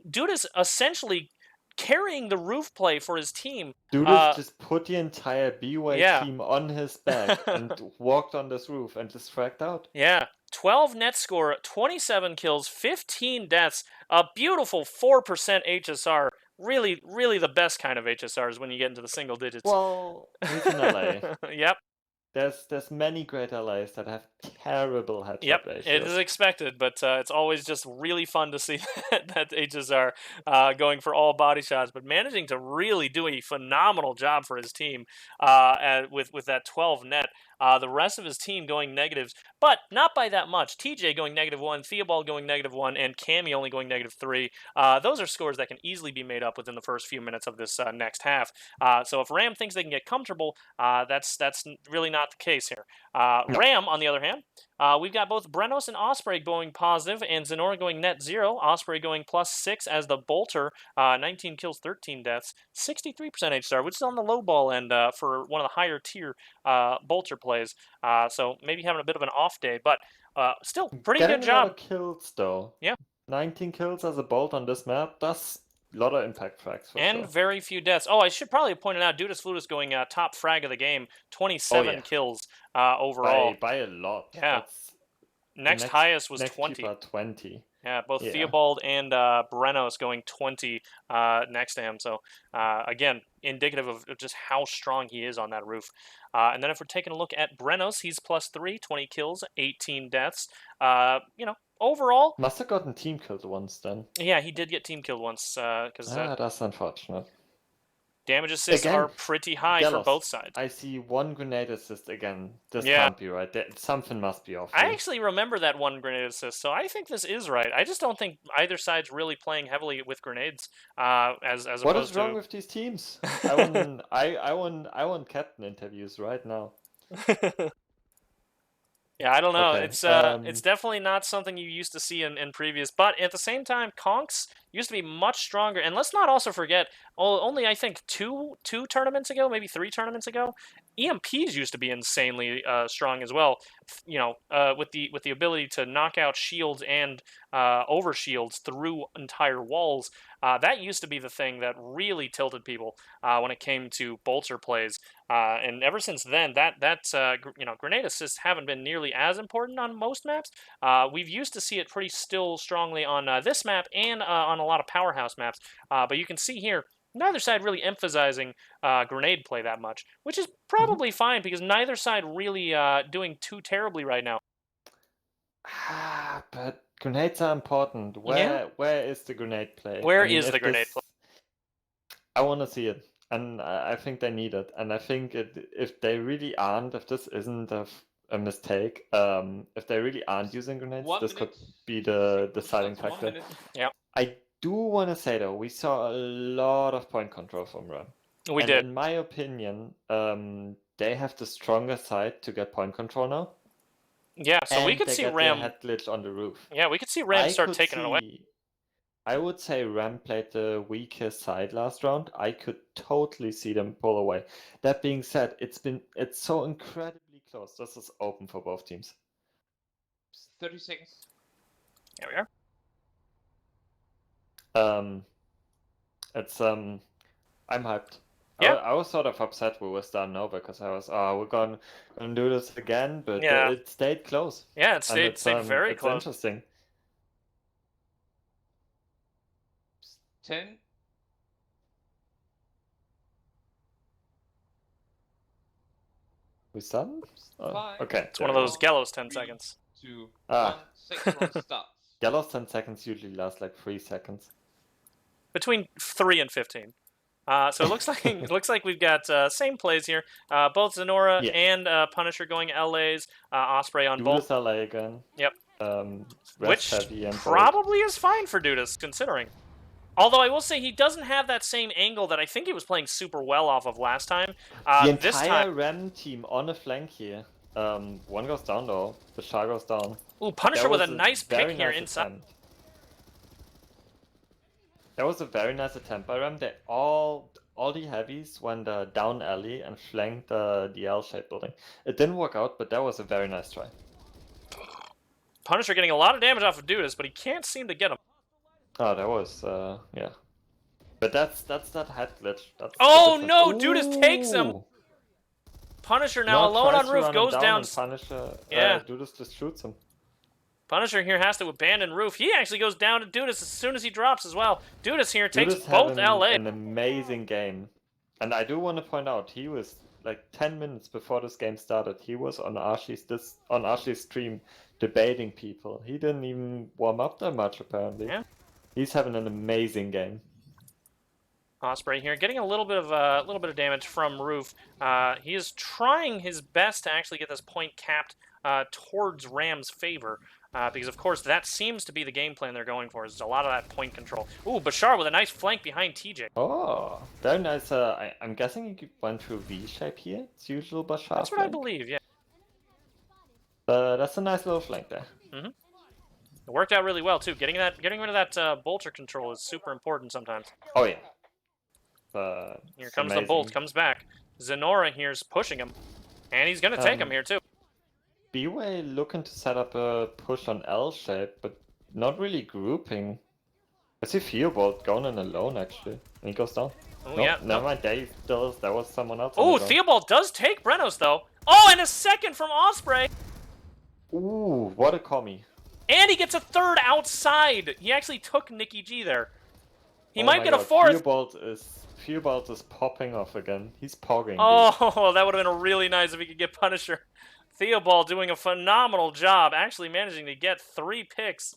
Dudas essentially carrying the roof play for his team. Dudas just put the entire BWAE team on his back and walked on this roof and just fragged out. Yeah. 12 net score, 27 kills, 15 deaths, a beautiful 4% HSR. Really, really the best kind of HSRs when you get into the single digits. Well, he's in LA. Yep. There's many great LAs that have terrible headshot Yep, ratios. it is expected, but it's always just really fun to see that HSR going for all body shots, but managing to really do a phenomenal job for his team with that 12 net. The rest of his team going negatives, but not by that much. TJ going -1, Theobald going -1, and Cammy only going -3. Those are scores that can easily be made up within the first few minutes of this next half. So if Ram thinks they can get comfortable, that's really not the case here. No. Ram, on the other hand, we've got both Brenos and Osprey going positive, and Zenora going -0. Osprey going +6 as the Bolter, 19 kills, 13 deaths, 63% HSR, which is on the low ball end for one of the higher tier Bolter plays. So maybe having a bit of an off day, but still pretty good job. A lot of kills though. Yeah. 19 kills as a Bolt on this map. That's a lot of impact frags for and sure. very few deaths. Oh, I should probably have pointed out Dudas Flutus going top frag of the game, 27 kills overall. By a lot. Yeah. Next highest was next 20. 20. Yeah, both Theobald and Brenos going 20 next to him. So, again, indicative of just how strong he is on that roof. And then if we're taking a look at Brenos, he's +3, 20 kills, 18 deaths. Overall... Must have gotten team killed once then. Yeah, he did get team killed once. That's unfortunate. Damage assists are pretty high for both sides. I see 1 grenade assist again. This can't be right. Something must be off. I actually remember that 1 grenade assist, so I think this is right. I just don't think either side's really playing heavily with grenades. As opposed to... What is wrong with these teams? I want captain interviews right now. Yeah, I don't know. Okay. It's definitely not something you used to see in previous. But at the same time, Conks used to be much stronger. And let's not also forget, only I think two tournaments ago, maybe 3 tournaments ago, EMPs used to be insanely strong as well. With the ability to knock out shields and over shields through entire walls. That used to be the thing that really tilted people when it came to bolter plays. And ever since then, grenade assists haven't been nearly as important on most maps. We've used to see it pretty still strongly on this map and on a lot of powerhouse maps. But you can see here, neither side really emphasizing grenade play that much, which is probably fine because neither side really doing too terribly right now. But grenades are important. Where is the grenade play? Where is the grenade play? I want to see it. And I think they need it. And I think if they really aren't, if this isn't a mistake, if they really aren't using grenades, this could be the deciding factor. Yeah. I do want to say, though, we saw a lot of point control from Ram. We did. In my opinion, they have the stronger side to get point control now. Yeah, so we could see Ram... head glitch on the roof. Yeah, we could see Ram start taking it away. I would say Ram played the weakest side last round. I could totally see them pull away. That being said, it's so incredibly close. This is open for both teams. 30 seconds. There we are. I'm hyped. Yeah. I was sort of upset we were starting over because I was, we're gonna do this again, but Yeah. it stayed close. Yeah, it And stayed very it's close. interesting. 10. We started? Oh, 5. okay. It's one of those Gallows 10 3, seconds. 2, Ah. 1. Second round starts. Gallows 10 seconds usually last like 3 seconds. Between 3 and 15. So it looks like we've got same plays here. Both Zenora Yeah. and Punisher going LAs. Osprey on both. Dudas LA again. Yep. Rest Which heavy and probably is fine for Dudas, considering. Although I will say he doesn't have that same angle that I think he was playing super well off of last time. the This entire time, Ram team on a flank here. One goes down though. The Shah goes down. ooh, Punisher That with a was nice pick very here nice inside. attempt. That was a very nice attempt by Ram. They all the heavies went down alley and flanked the L-shaped building. It didn't work out, but that was a very nice try. Punisher getting a lot of damage off of Dudas, but he can't seem to get him. Oh, that was yeah. But that's that head glitch. That's Oh no, Dudas takes him. Ooh. Punisher now No, alone tries on to roof, run him goes down. and Punisher, Yeah. Dudas just shoots him. Punisher here has to abandon roof. He actually goes down to Dudas as soon as he drops as well. Dudas here takes Dudas both had LA. an amazing game. And I do want to point out, he was like 10 minutes before this game started, he was on Arshi's stream debating people. He didn't even warm up that much apparently. Yeah. He's having an amazing game. Osprey here getting a little bit of damage from roof. He is trying his best to actually get this point capped towards Ram's favor. Because, of course, that seems to be the game plan they're going for, is a lot of that point control. Ooh, Bashar with a nice flank behind TJ. Oh, very nice. I'm guessing he went through V-shape here. It's usual Bashar That's what I flank. believe, yeah. That's a nice little flank there. It worked out really well, too. Getting rid of that bolter control is super important sometimes. Oh, yeah. Here comes the bolt, comes back. Zenora here's pushing him. And he's going to take him here, too. BWAE looking to set up a push on L shape, but not really grouping. I see Theobald going in alone actually. And he goes down. Oh, Nope, yeah. never mind, there was someone else. Oh, Theobald does take Brenos, though. Oh, and a second from Osprey. Ooh, what a commie. And he gets a third outside. He actually took Nikki G there. He Oh might my get a God, fourth. Theobald is popping off again. He's pogging. Oh, that would have been really nice if he could get Punisher. Theobald doing a phenomenal job, actually managing to get 3 picks.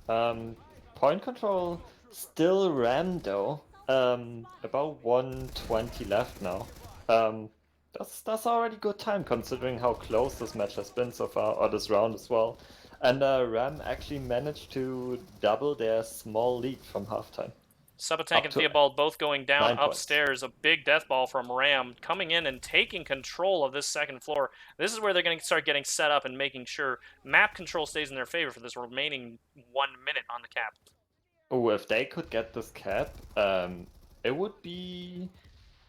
Point control still Ram though. About 120 left now. That's already good time considering how close this match has been so far, or this round as well. And Ram actually managed to double their small lead from halftime. Subatank and Theobald both going down 9 points. upstairs. A big death ball from Ram coming in and taking control of this second floor. This is where they're going to start getting set up and making sure map control stays in their favor for this remaining 1 minute on the cap. Oh, if they could get this cap, it would be...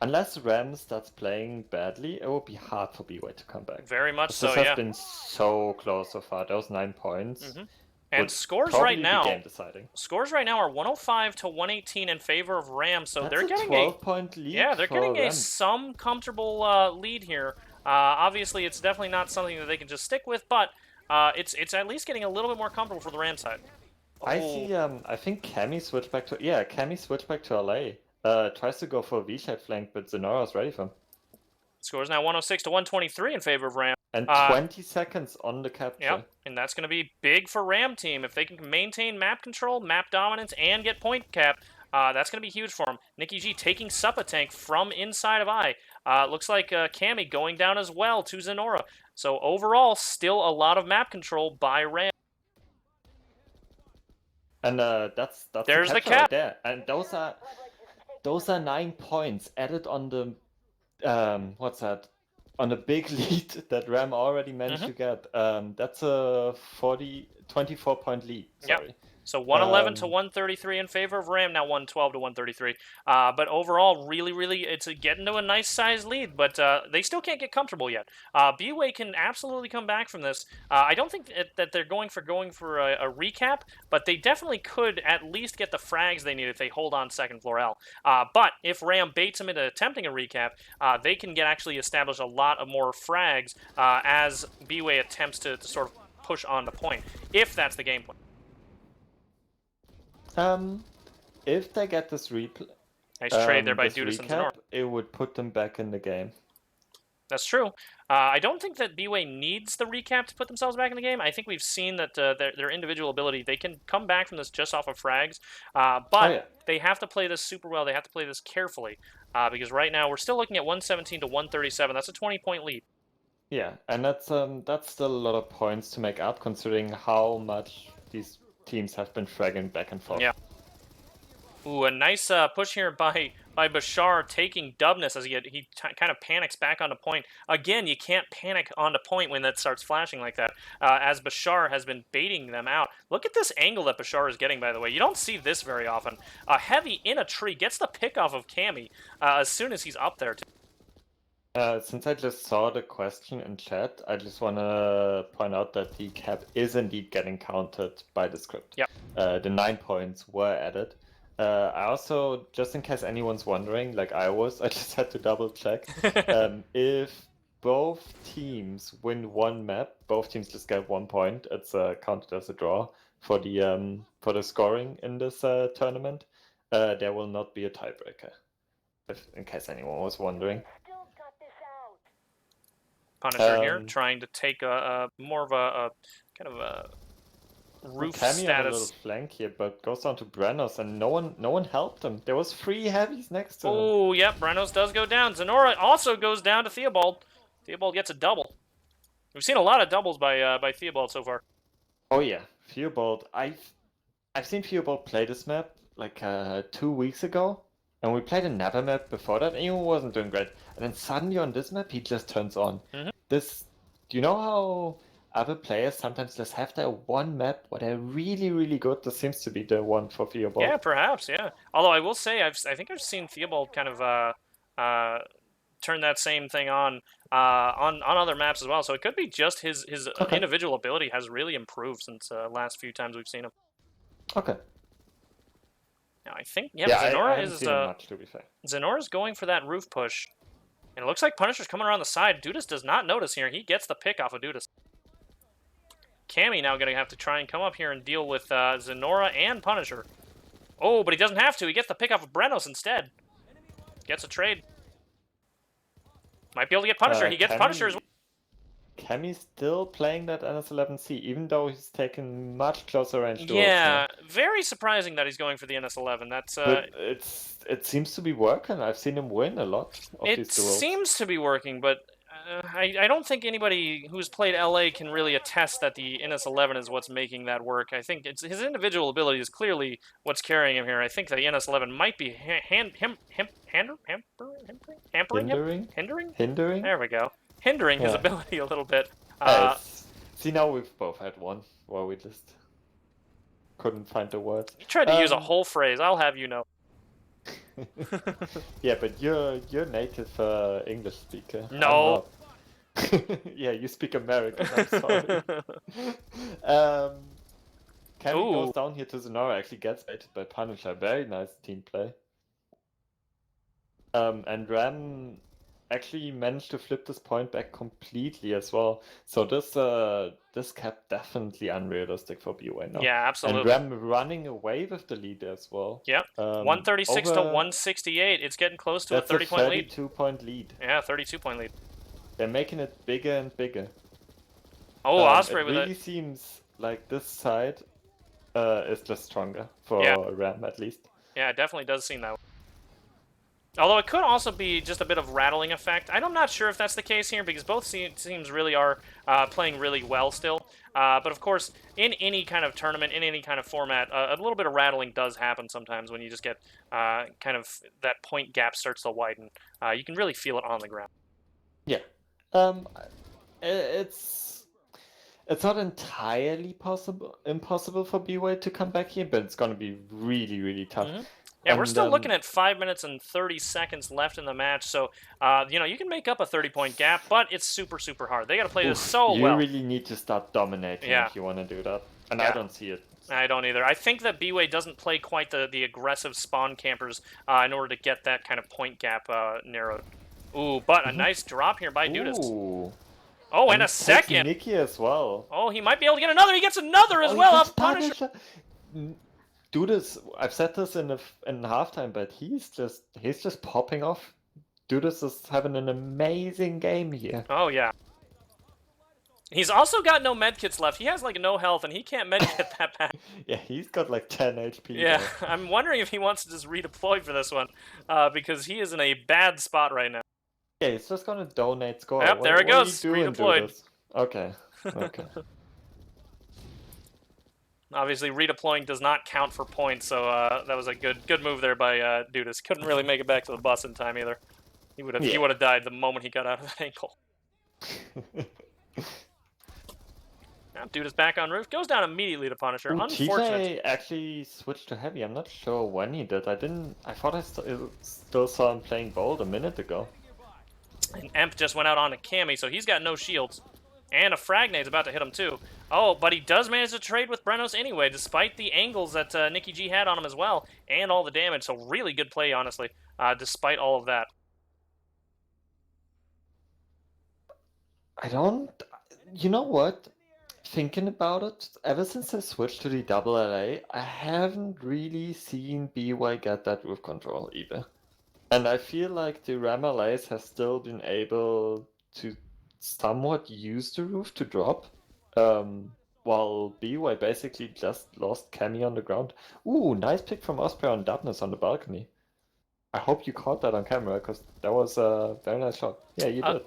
Unless Ram starts playing badly, it would be hard for BWAE to come back. Very much so, This yeah. has been so close so far. Those 9 points. And scores right now, game deciding. scores right now are 105 to 118 in favor of Ram. So they're getting a 12-point lead. yeah, they're getting Ram. some comfortable lead here. Obviously, it's definitely not something that they can just stick with, but it's at least getting a little bit more comfortable for the Ram side. I see. I think Cammy switched back to Cammy switched back to LA. Tries to go for a V-shaped flank, but Zenora's ready for him. Scores now 106 to 123 in favor of Ram. And 20 seconds on the capture. Yep, and that's going to be big for Ram team. If they can maintain map control, map dominance, and get point cap, that's going to be huge for them. Nikki G taking Supatank from inside of I. Looks like Cammy going down as well to Zenora. So overall, still a lot of map control by Ram. And that's There's the capture cap. right there. And those are 9 points added on the what's that? On a big lead that Ram already managed to get. That's a 24-point lead. Sorry. So 111 to 133 in favor of Ram, now 112 to 133. But overall, really, it's getting to a nice size lead, but they still can't get comfortable yet. BWAE can absolutely come back from this. I don't think that they're going for a recap, but they definitely could at least get the frags they need if they hold on second floor L. But if Ram baits them into attempting a recap, they can actually establish a lot of more frags as BWAE attempts to sort of push on the point, if that's the game plan. If they get this replay, Nice trade there by this Dudas and recap, Zenora. it would put them back in the game. That's true. I don't think that BWAE needs the recap to put themselves back in the game. I think we've seen that their individual ability, they can come back from this just off of frags, but they have to play this super well. They have to play this carefully, because right now we're still looking at 117 to 137. That's a 20-point lead. Yeah, and that's still a lot of points to make up, considering how much these teams have been fragging back and forth. Yeah. Ooh, a nice push here by Bashar, taking Dubness as he kind of panics back onto point. Again, you can't panic onto point when that starts flashing like that, as Bashar has been baiting them out. Look at this angle that Bashar is getting, by the way. You don't see this very often. Heavy in a tree, gets the pick off of Cammy as soon as he's up there, too. Since I just saw the question in chat, I just want to point out that the cap is indeed getting counted by the script. Yep. The 9 points were added. I also, just in case anyone's wondering, like I just had to double check. If both teams win one map, both teams just get 1 point. It's counted as a draw for the scoring in this tournament. There will not be a tiebreaker, in case anyone was wondering. Punisher here, trying to take more of a kind of a roof Cammy status. had a little flank here, but goes down to Brennos, and no one helped him. There was 3 heavies next to him. Oh, yep, Brennos does go down. Zenora also goes down to Theobald. Theobald gets a double. We've seen a lot of doubles by Theobald so far. Oh yeah, Theobald. I've seen Theobald play this map like 2 weeks ago, and we played another map before that, and he wasn't doing great. And then suddenly on this map, he just turns on. Do you know how other players sometimes just have that one map where they're really good? This seems to be the one for Theobald. Yeah, perhaps, yeah. Although I will say, I think I've seen Theobald kind of turn that same thing on other maps as well. So it could be just his individual ability has really improved since last few times we've seen him. Okay. Now I think Zenora is much, to be fair. Zenora's going for that roof push, and it looks like Punisher's coming around the side. Dudas does not notice here. He gets the pick off of Dudas. Cammy now going to have to try and come up here and deal with Zenora and Punisher. Oh, but he doesn't have to. He gets the pick off of Brennos instead. Gets a trade. Might be able to get Punisher. He gets Punisher as well. Cammy's still playing that NS11C, even though he's taken much closer range duels. Yeah, very surprising that he's going for the NS11. That's but it seems to be working. I've seen him win a lot of these duels. It seems to be working, but I don't think anybody who's played LA can really attest that the NS11 is what's making that work. I think it's his individual ability is clearly what's carrying him here. I think the NS11 might be hindering. There we go. Hindering his ability a little bit. See, now we've both had one where we just couldn't find the words. You tried to use a whole phrase, I'll have you know. Yeah, but you're native English speaker. No. Yeah, you speak American, I'm sorry. Cammy goes down here to Zenora, actually gets baited by Punisher. Very nice team play. And Ram actually managed to flip this point back completely as well. So this cap definitely unrealistic for BWAE now. Yeah, absolutely. And Ram running away with the lead as well. Yep. 136 to 168. It's getting close to a 30-point lead. 32-point lead. Yeah, 32-point lead. They're making it bigger and bigger. Oh, Osprey with it. It really seems like this side is just stronger for Ram at least. Yeah, it definitely does seem that way. Although it could also be just a bit of rattling effect. I'm not sure if that's the case here because both teams really are playing really well still. But of course, in any kind of tournament, in any kind of format, a little bit of rattling does happen sometimes when you just get kind of that point gap starts to widen. You can really feel it on the ground. Yeah. It's not entirely impossible for BWAE to come back here, but it's gonna be really, really tough. Yeah, we're And, still looking at 5 minutes and 30 seconds left in the match, so you can make up a 30-point gap, but it's super, super hard. They got to play this so you well. really need to start dominating Yeah. if you want to do that, and Yeah. I don't see it. I don't either. I think that BWAE doesn't play quite the aggressive spawn campers in order to get that kind of point gap narrowed. Ooh, but a nice drop here by Dudas. Ooh. Oh, and a takes second. Nikki as well. Oh, he might be able to get another. He gets another as well. Up Punisher. Dudas, I've said this in halftime, but he's just popping off. Dudas is having an amazing game here. Oh yeah. He's also got no medkits left. He has like no health, and he can't medkit that bad. Yeah, he's got like 10 HP. Yeah, though. I'm wondering if he wants to just redeploy for this one, because he is in a bad spot right now. Yeah, he's just gonna donate score. Yep, there it goes. What are you doing, Redeployed. Dudas? Okay. Okay. Obviously, redeploying does not count for points, so that was a good move there by Dudas. Couldn't really make it back to the bus in time either. He would have died the moment he got out of that ankle. Now Dudas back on roof, goes down immediately to Punisher. Ooh, Unfortunate. TJ actually switched to heavy. I'm not sure when he did. I thought I still saw him playing bold a minute ago. And Emp just went out on a Cammy, so he's got no shields. And a Fragnade's about to hit him too. Oh, but he does manage to trade with Brenos anyway, despite the angles that Nikki G had on him as well, and all the damage. So really good play, honestly, despite all of that. You know what? Thinking about it, ever since I switched to the double LA, I haven't really seen BY get that roof control either. And I feel like the Ram LAs has still been able to somewhat use the roof to drop, while BY basically just lost Cammy on the ground. Ooh, nice pick from Osprey on Dubness on the balcony. I hope you caught that on camera, because that was a very nice shot. Yeah, you did.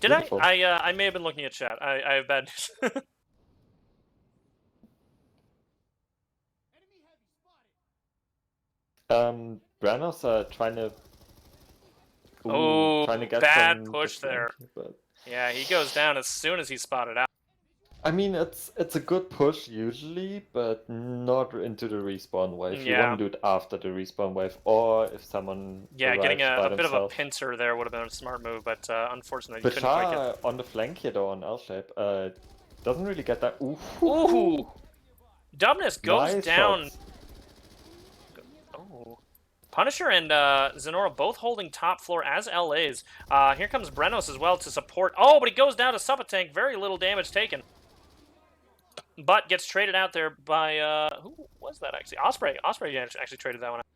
Did Beautiful. I may have been looking at chat. I have bad news. Brenos trying to. Oh, trying to get bad some push there. but... Yeah, he goes down as soon as he's spotted out. I mean, it's a good push usually, but not into the respawn wave. You want to do it after the respawn wave, or if someone. Yeah, getting a bit of a themselves. pincer there would have been a smart move, but unfortunately, you couldn't quite get. On the flank here though on L shape, doesn't really get that. Ooh, Dubness goes nice down. shots. Oh. Punisher and Zenora both holding top floor as LAs. Here comes Brenos as well to support. Oh, but he goes down to Supatank. Very little damage taken. But gets traded out there by, who was that actually? Osprey. Osprey actually traded that one out.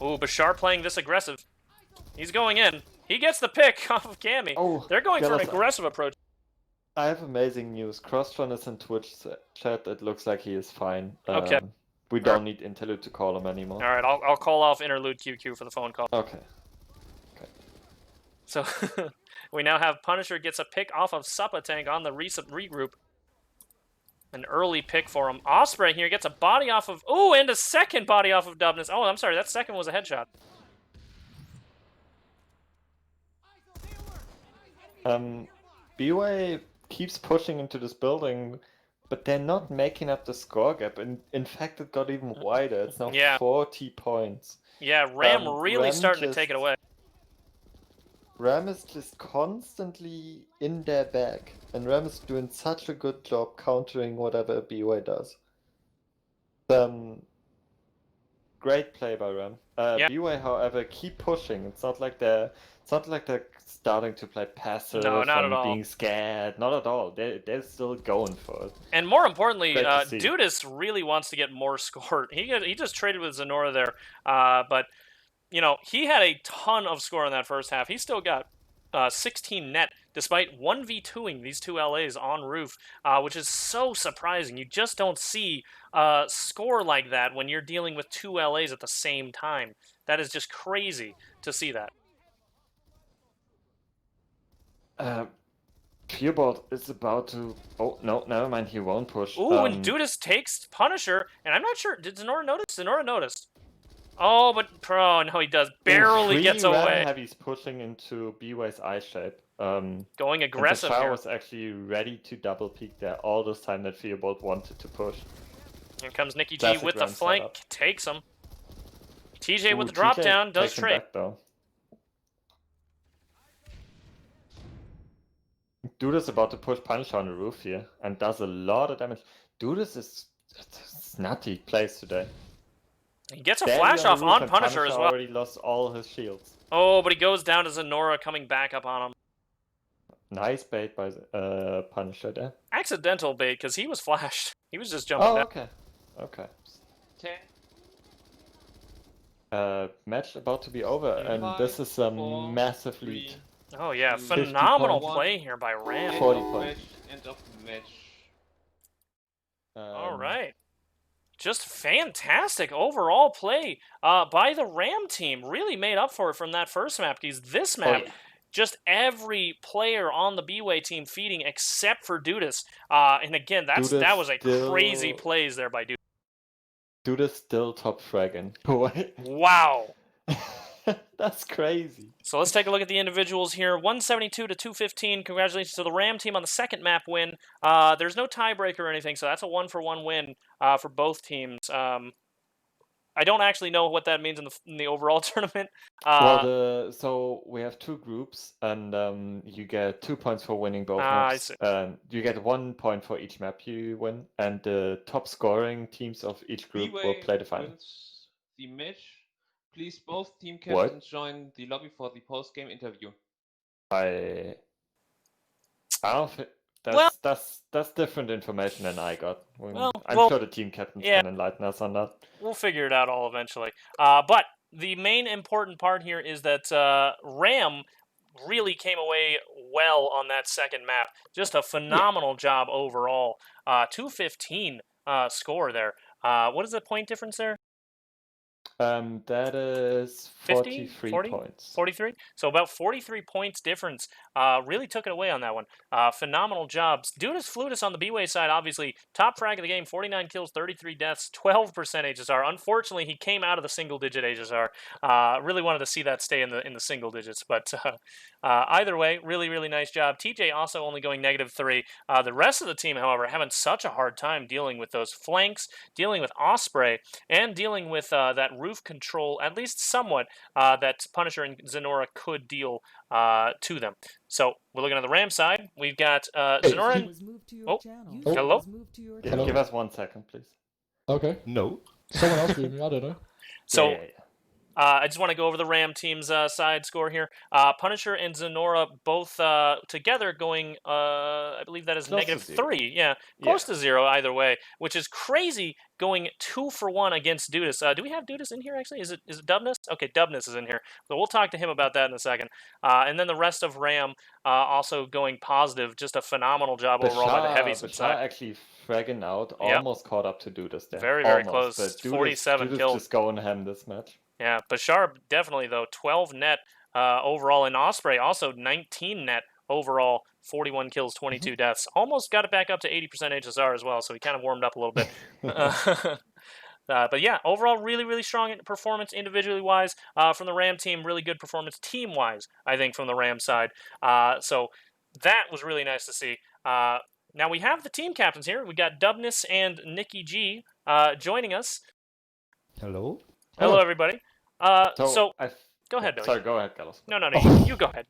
Ooh, Bashar playing this aggressive. He's going in. He gets the pick off of Cammy. Oh, they're going for an aggressive approach. I have amazing news. Crosstron is in Twitch chat. It looks like he is fine. Okay. We don't need Interlude to call him anymore. All right, I'll call off Interlude QQ for the phone call. Okay. So we now have Punisher gets a pick off of Supatank on the recent regroup. An early pick for him. Osprey here gets a body off of... Ooh, and a second body off of Dubness. Oh, I'm sorry, that second was a headshot. BWAE keeps pushing into this building, but they're not making up the score gap. And in fact, it got even wider. It's now 40 points. Yeah, Ram really starting to take it away. Ram is just constantly in their bag, and Ram is doing such a good job countering whatever BWAE does. Great play by Ram. BWAE, however, keep pushing. It's not like they're starting to play passive. No, not at all. Being scared. Not at all. They're still going for it. And more importantly, Dudas really wants to get more score. He just traded with Zenora there, but. You know, he had a ton of score in that first half. He still got 16 net, despite 1v2ing these two LAs on roof, which is so surprising. You just don't see score like that when you're dealing with two LAs at the same time. That is just crazy to see that. Pureball is about to... Oh, no, never mind. He won't push. Ooh, and Dudas takes Punisher, and I'm not sure... Did Zenora notice? Zenora noticed. Oh, but no, he does. Barely gets away. Heavy's pushing into BWAE's eye shape. Going And aggressive Bashar here. was actually ready to double peek there all this time that Fearbolt wanted to push. Here comes Nikki G Classic with the Ram flank. setup. Takes him. TJ with Ooh, the drop TJ down. Does takes him trade. back, though. Duda's about to push Punisher on the roof here and does a lot of damage. Duda's is snotty plays today. He gets a Barely flash the off roof, on and Punisher as well. already lost all his shields. Oh, but he goes down to Zenora coming back up on him. Nice bait by Punisher there. Accidental bait because he was flashed. He was just jumping Oh, down. okay. Okay. 10, Match about to be over, and this is a 4, massive lead. 3, Oh yeah, 50 phenomenal points. play here by Ram. end 40 of points. match, end of match. All right. Just fantastic overall play by the Ram team. Really made up for it from that first map because this map, yeah. just every player on the BWAE team feeding except for Dudas. And again, that was a still- crazy plays there by Dudas. Duda's still top fragging. Boy. Wow. That's crazy. So let's take a look at the individuals here. 172 to 215. Congratulations to the Ram team on the second map win. There's no tiebreaker or anything, so that's a 1-for-1 win for both teams. I don't actually know what that means in the overall tournament. So we have two groups, and you get 2 points for winning both I maps. see. You get 1 point for each map you win, and the top scoring teams of each group will BWAE play the final. wins the match. Please, both team What? captains join the lobby for the post-game interview. I don't think Well- that's different information than I got. Well, I'm sure the team captains yeah. can enlighten us on that. We'll figure it out all eventually. But the main important part here is that Ram really came away well on that second map. Just a phenomenal job overall. 215 score there. What is the point difference there? That is 50? 43 40? points. 43? So about 43 points difference. Really took it away on that one. Phenomenal jobs. Dudas Flutus on the BWAE side, obviously, top frag of the game, 49 kills, 33 deaths, 12% HSR. Unfortunately, he came out of the single-digit HSR. Really wanted to see that stay in the single digits, but either way, really, really nice job. TJ also only going -3. The rest of the team, however, having such a hard time dealing with those flanks, dealing with Osprey, and dealing with that roof control, at least somewhat, that Punisher and Zenora could deal to them. So we're looking at the Ram side. We've got Zenora. Oh, hello? Give us 1 second, please. Okay. No. Someone else beat me. I don't know. So. Yeah. I just want to go over the Ram team's side score here. Punisher and Zenora both together going, I believe that is Close to -3. Yeah, close to 0 either way, which is crazy going 2-for-1 against Dudas. Do we have Dudas in here, actually? Is it Dubness? Okay, Dubness is in here. So we'll talk to him about that in a second. And then the rest of Ram also going positive. Just a phenomenal job overall by the heavies Bashar side. actually fragging out, Yep. almost caught up to Dudas there. Very, very Almost, close. but Dudas- 47 Dudas kills. just going ham this match. Yeah, Bashar definitely, though, 12 net overall. And Osprey also 19 net overall, 41 kills, 22 deaths. Almost got it back up to 80% HSR as well, so he kind of warmed up a little bit. But yeah, overall, really, really strong performance individually-wise from the Ram team. Really good performance team-wise, I think, from the Ram side. So that was really nice to see. Now we have the team captains here. We got Dubness and Nikki G joining us. Hello? Hello, everybody. So go ahead, Billy. Sorry, go ahead, Carlos. No, you go ahead.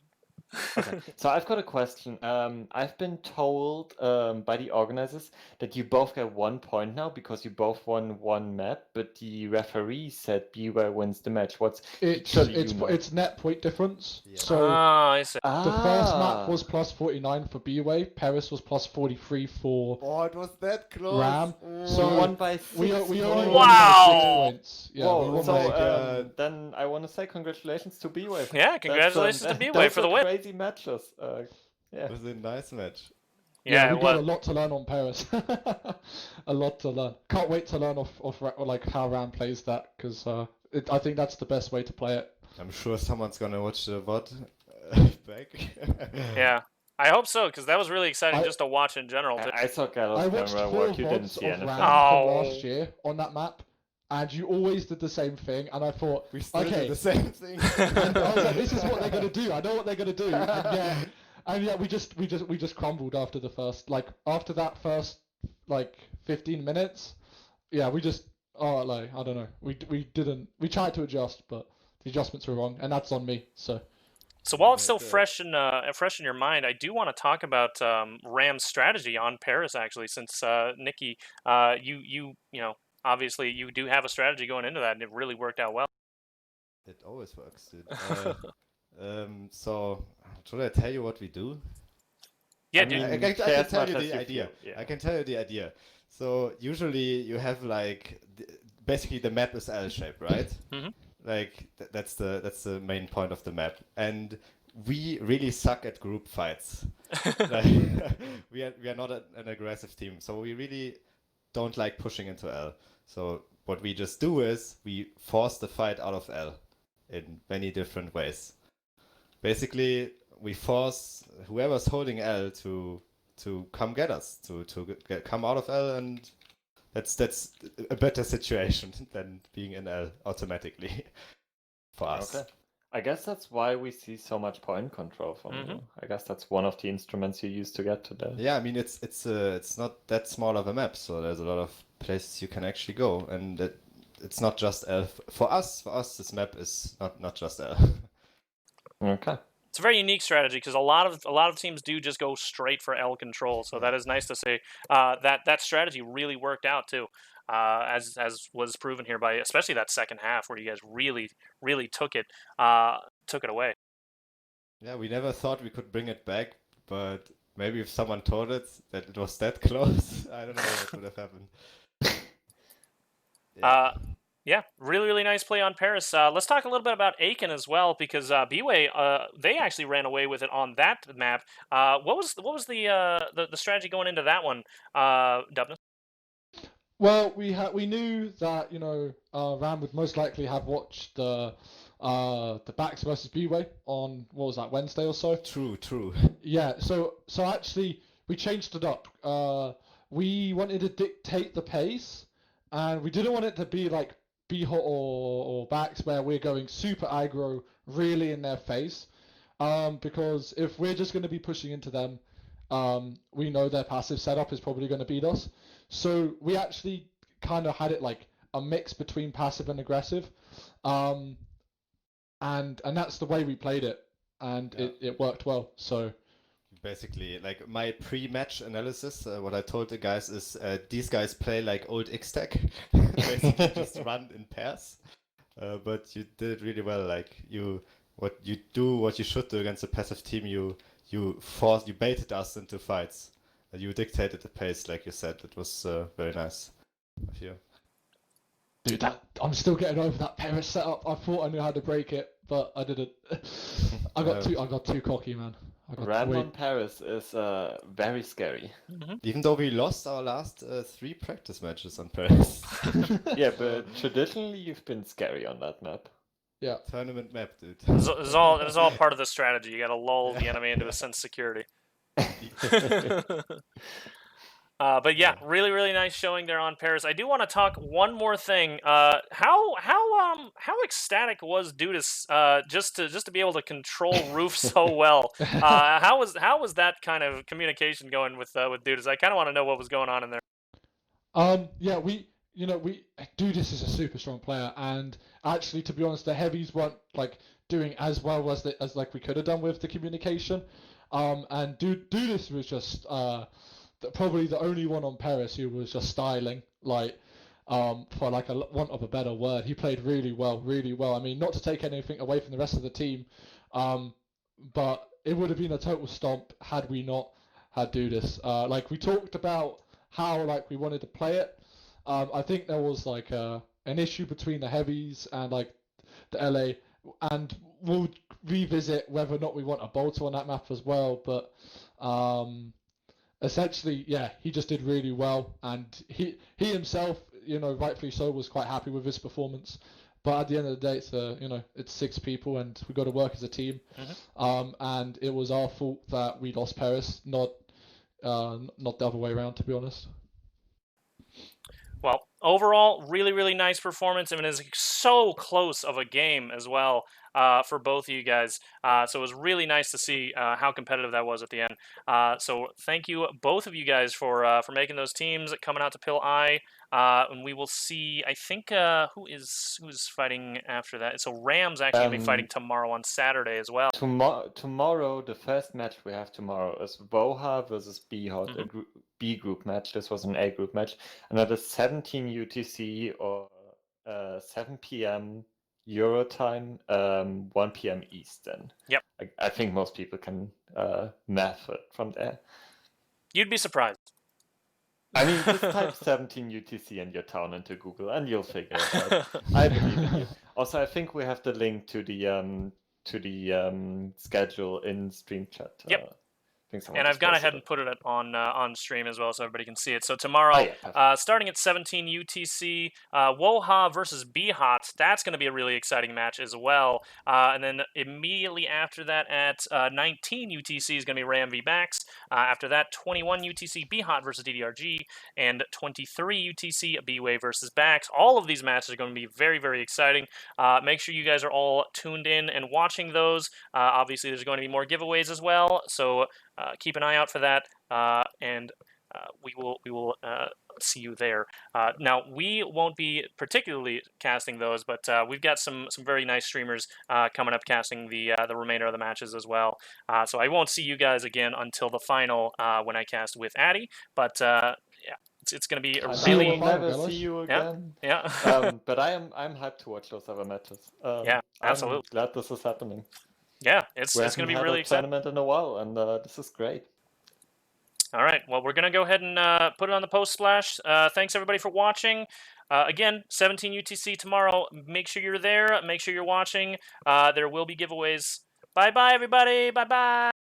Okay. So I've got a question. I've been told by the organizers that you both get 1 point now because you both won 1 map, but the referee said BWAE wins the match. It's net point difference. Yeah. So I see. the first map was +49 for BWAE. Paris was +43 for Oh, it was that close. Ram. So So won by 6 we only won Wow. by 6 points. Yeah, we Whoa, won so by then I want to say congratulations to BWAE. Yeah, congratulations to BWAE those for the were win. Crazy matches. Yeah. It was a nice match. Yeah, we it got was. a lot to learn on Paris. A lot to learn. Can't wait to learn off like how Ram plays that because I think that's the best way to play it. I'm sure someone's gonna watch the VOD back. Yeah, I hope so because that was really exciting just to watch in general. Too. I saw Gallo's I watched camera 4 work. You didn't VODs see of anything. Ram Oh. from last year on that map, and you always did the same thing. And I thought, We still okay, did the same thing. and I was like, this is what they're gonna do. I know what they're gonna do. And yeah, And yeah, we just crumbled after that first 15 minutes. Yeah, we just I don't know. We tried to adjust, but the adjustments were wrong, and that's on me. So while it's still fresh in your mind, I do want to talk about Ram's strategy on Paris actually, since Nikki, you obviously you do have a strategy going into that, and it really worked out well. It always works, dude. So should I tell you what we do? Yeah, I dude. mean, I can share as tell much you as the you idea. feel, yeah. I can tell you the idea. So usually you have basically the map is L-shaped, right? Mhm. Like that's the main point of the map, and we really suck at group fights. Like, we are not an aggressive team, so we really don't like pushing into L. So what we just do is we force the fight out of L in many different ways. Basically, we force whoever's holding L to come get us, to come out of L, and that's a better situation than being in L automatically for us. Okay. I guess that's why we see so much point control from Mhm. you. I guess that's one of the instruments you use to get to that. Yeah, I mean it's not that small of a map, so there's a lot of places you can actually go, and it's not just L. For us, this map is not just L. Okay. It's a very unique strategy because a lot of teams do just go straight for L control. So that is nice to see that strategy really worked out too, as was proven here by especially that second half where you guys really took it away. Yeah, we never thought we could bring it back, but maybe if someone told it that it was that close, I don't know what would have happened. Yeah, really nice play on Paris. Let's talk a little bit about Aiken as well because BWAE they actually ran away with it on that map. What was the strategy going into that one, Dubness? well, we knew that Ram would most likely have watched the Backs versus BWAE on what was that, Wednesday or so. True. Yeah, so actually we changed it up. We wanted to dictate the pace, and we didn't want it to be like B-Hot or Backs where we're going super aggro, really in their face. Because if we're just going to be pushing into them, we know their passive setup is probably going to beat us. So we actually kind of had it like a mix between passive and aggressive, and that's the way we played it, and Yeah. it worked well. So Basically, like my pre-match analysis, what I told the guys is these guys play like old X-Tech, basically just run in pairs. But you did it really well. Like what you should do against a passive team. You baited us into fights. You dictated the pace, like you said. It was very nice of you. dude, I'm still getting over that Paris setup. I thought I knew how to break it, but I didn't. I got too cocky, man. Ram on Paris is very scary. Even though we lost our last 3 practice matches on Paris. Yeah, but traditionally you've been scary on that map. Yeah. Tournament map, dude. It's all part of the strategy. You got to lull the enemy into a sense of security. But yeah, really nice showing there on Paris. I do want to talk one more thing. How ecstatic was Dudas just to be able to control Roof so well? How was that kind of communication going with Dudas? I kind of want to know what was going on in there. Yeah, Dudas is a super strong player, and actually, to be honest, the heavies weren't like doing as well as we could have done with the communication. And Dudas was just probably the only one on Paris who was just styling, like, for like a want of a better word. He played really well. I mean, not to take anything away from the rest of the team, but it would have been a total stomp had we not had Dudas. Like we talked about how like we wanted to play it. I think there was like an issue between the heavies and like the LA, and we'll revisit whether or not we want a bolter on that map as well. But essentially, yeah, he just did really well, and he himself, rightfully so, was quite happy with his performance. But at the end of the day, it's 6 people, and we've got to work as a team. And it was our fault that we lost Paris, not the other way around, to be honest. Well, overall, really nice performance. I mean, it's so close of a game as well. for both of you guys. So it was really nice to see how competitive that was at the end. So thank you, both of you guys, for making those teams, coming out to PIL I. And we will see, I think, who's fighting after that. So Ram's actually going to be fighting tomorrow on Saturday as well. Tomorrow, the first match we have tomorrow is BWAE versus BHOT, a B group match. This was an A group match. And that is 17 UTC or 7 p.m. Euro time, 1 p.m. Eastern. Yep. I think most people can math it from there. You'd be surprised. I mean, just type 17 UTC in your town into Google and you'll figure it out. I believe in you. Also, I think we have the link to the schedule in stream chat. Yep. And I've gone ahead and put it on stream as well, so everybody can see it. So tomorrow, starting at 17 UTC, WOHA versus BHOT. That's going to be a really exciting match as well. And then immediately after that, at 19 UTC is going to be Ram v Bax. After that, 21 UTC BHOT versus DDRG, and 23 UTC BWAE versus Bax. All of these matches are going to be very, very exciting. Make sure you guys are all tuned in and watching those. Obviously, there's going to be more giveaways as well, so keep an eye out for that, and we will see you there. Now, we won't be particularly casting those, but we've got some very nice streamers coming up casting the remainder of the matches as well. So I won't see you guys again until the final when I cast with Addy, but yeah. It's going to be a really. We'll never see you again. Yeah. But I'm hyped to watch those other matches. Yeah, absolutely. I'm glad this is happening. Yeah, it's going to be really exciting. Tournament in a while, and this is great. All right, well, we're going to go ahead and put it on the post splash. Thanks everybody for watching. Again, 17 UTC tomorrow. Make sure you're there. Make sure you're watching. There will be giveaways. Bye bye everybody. Bye bye.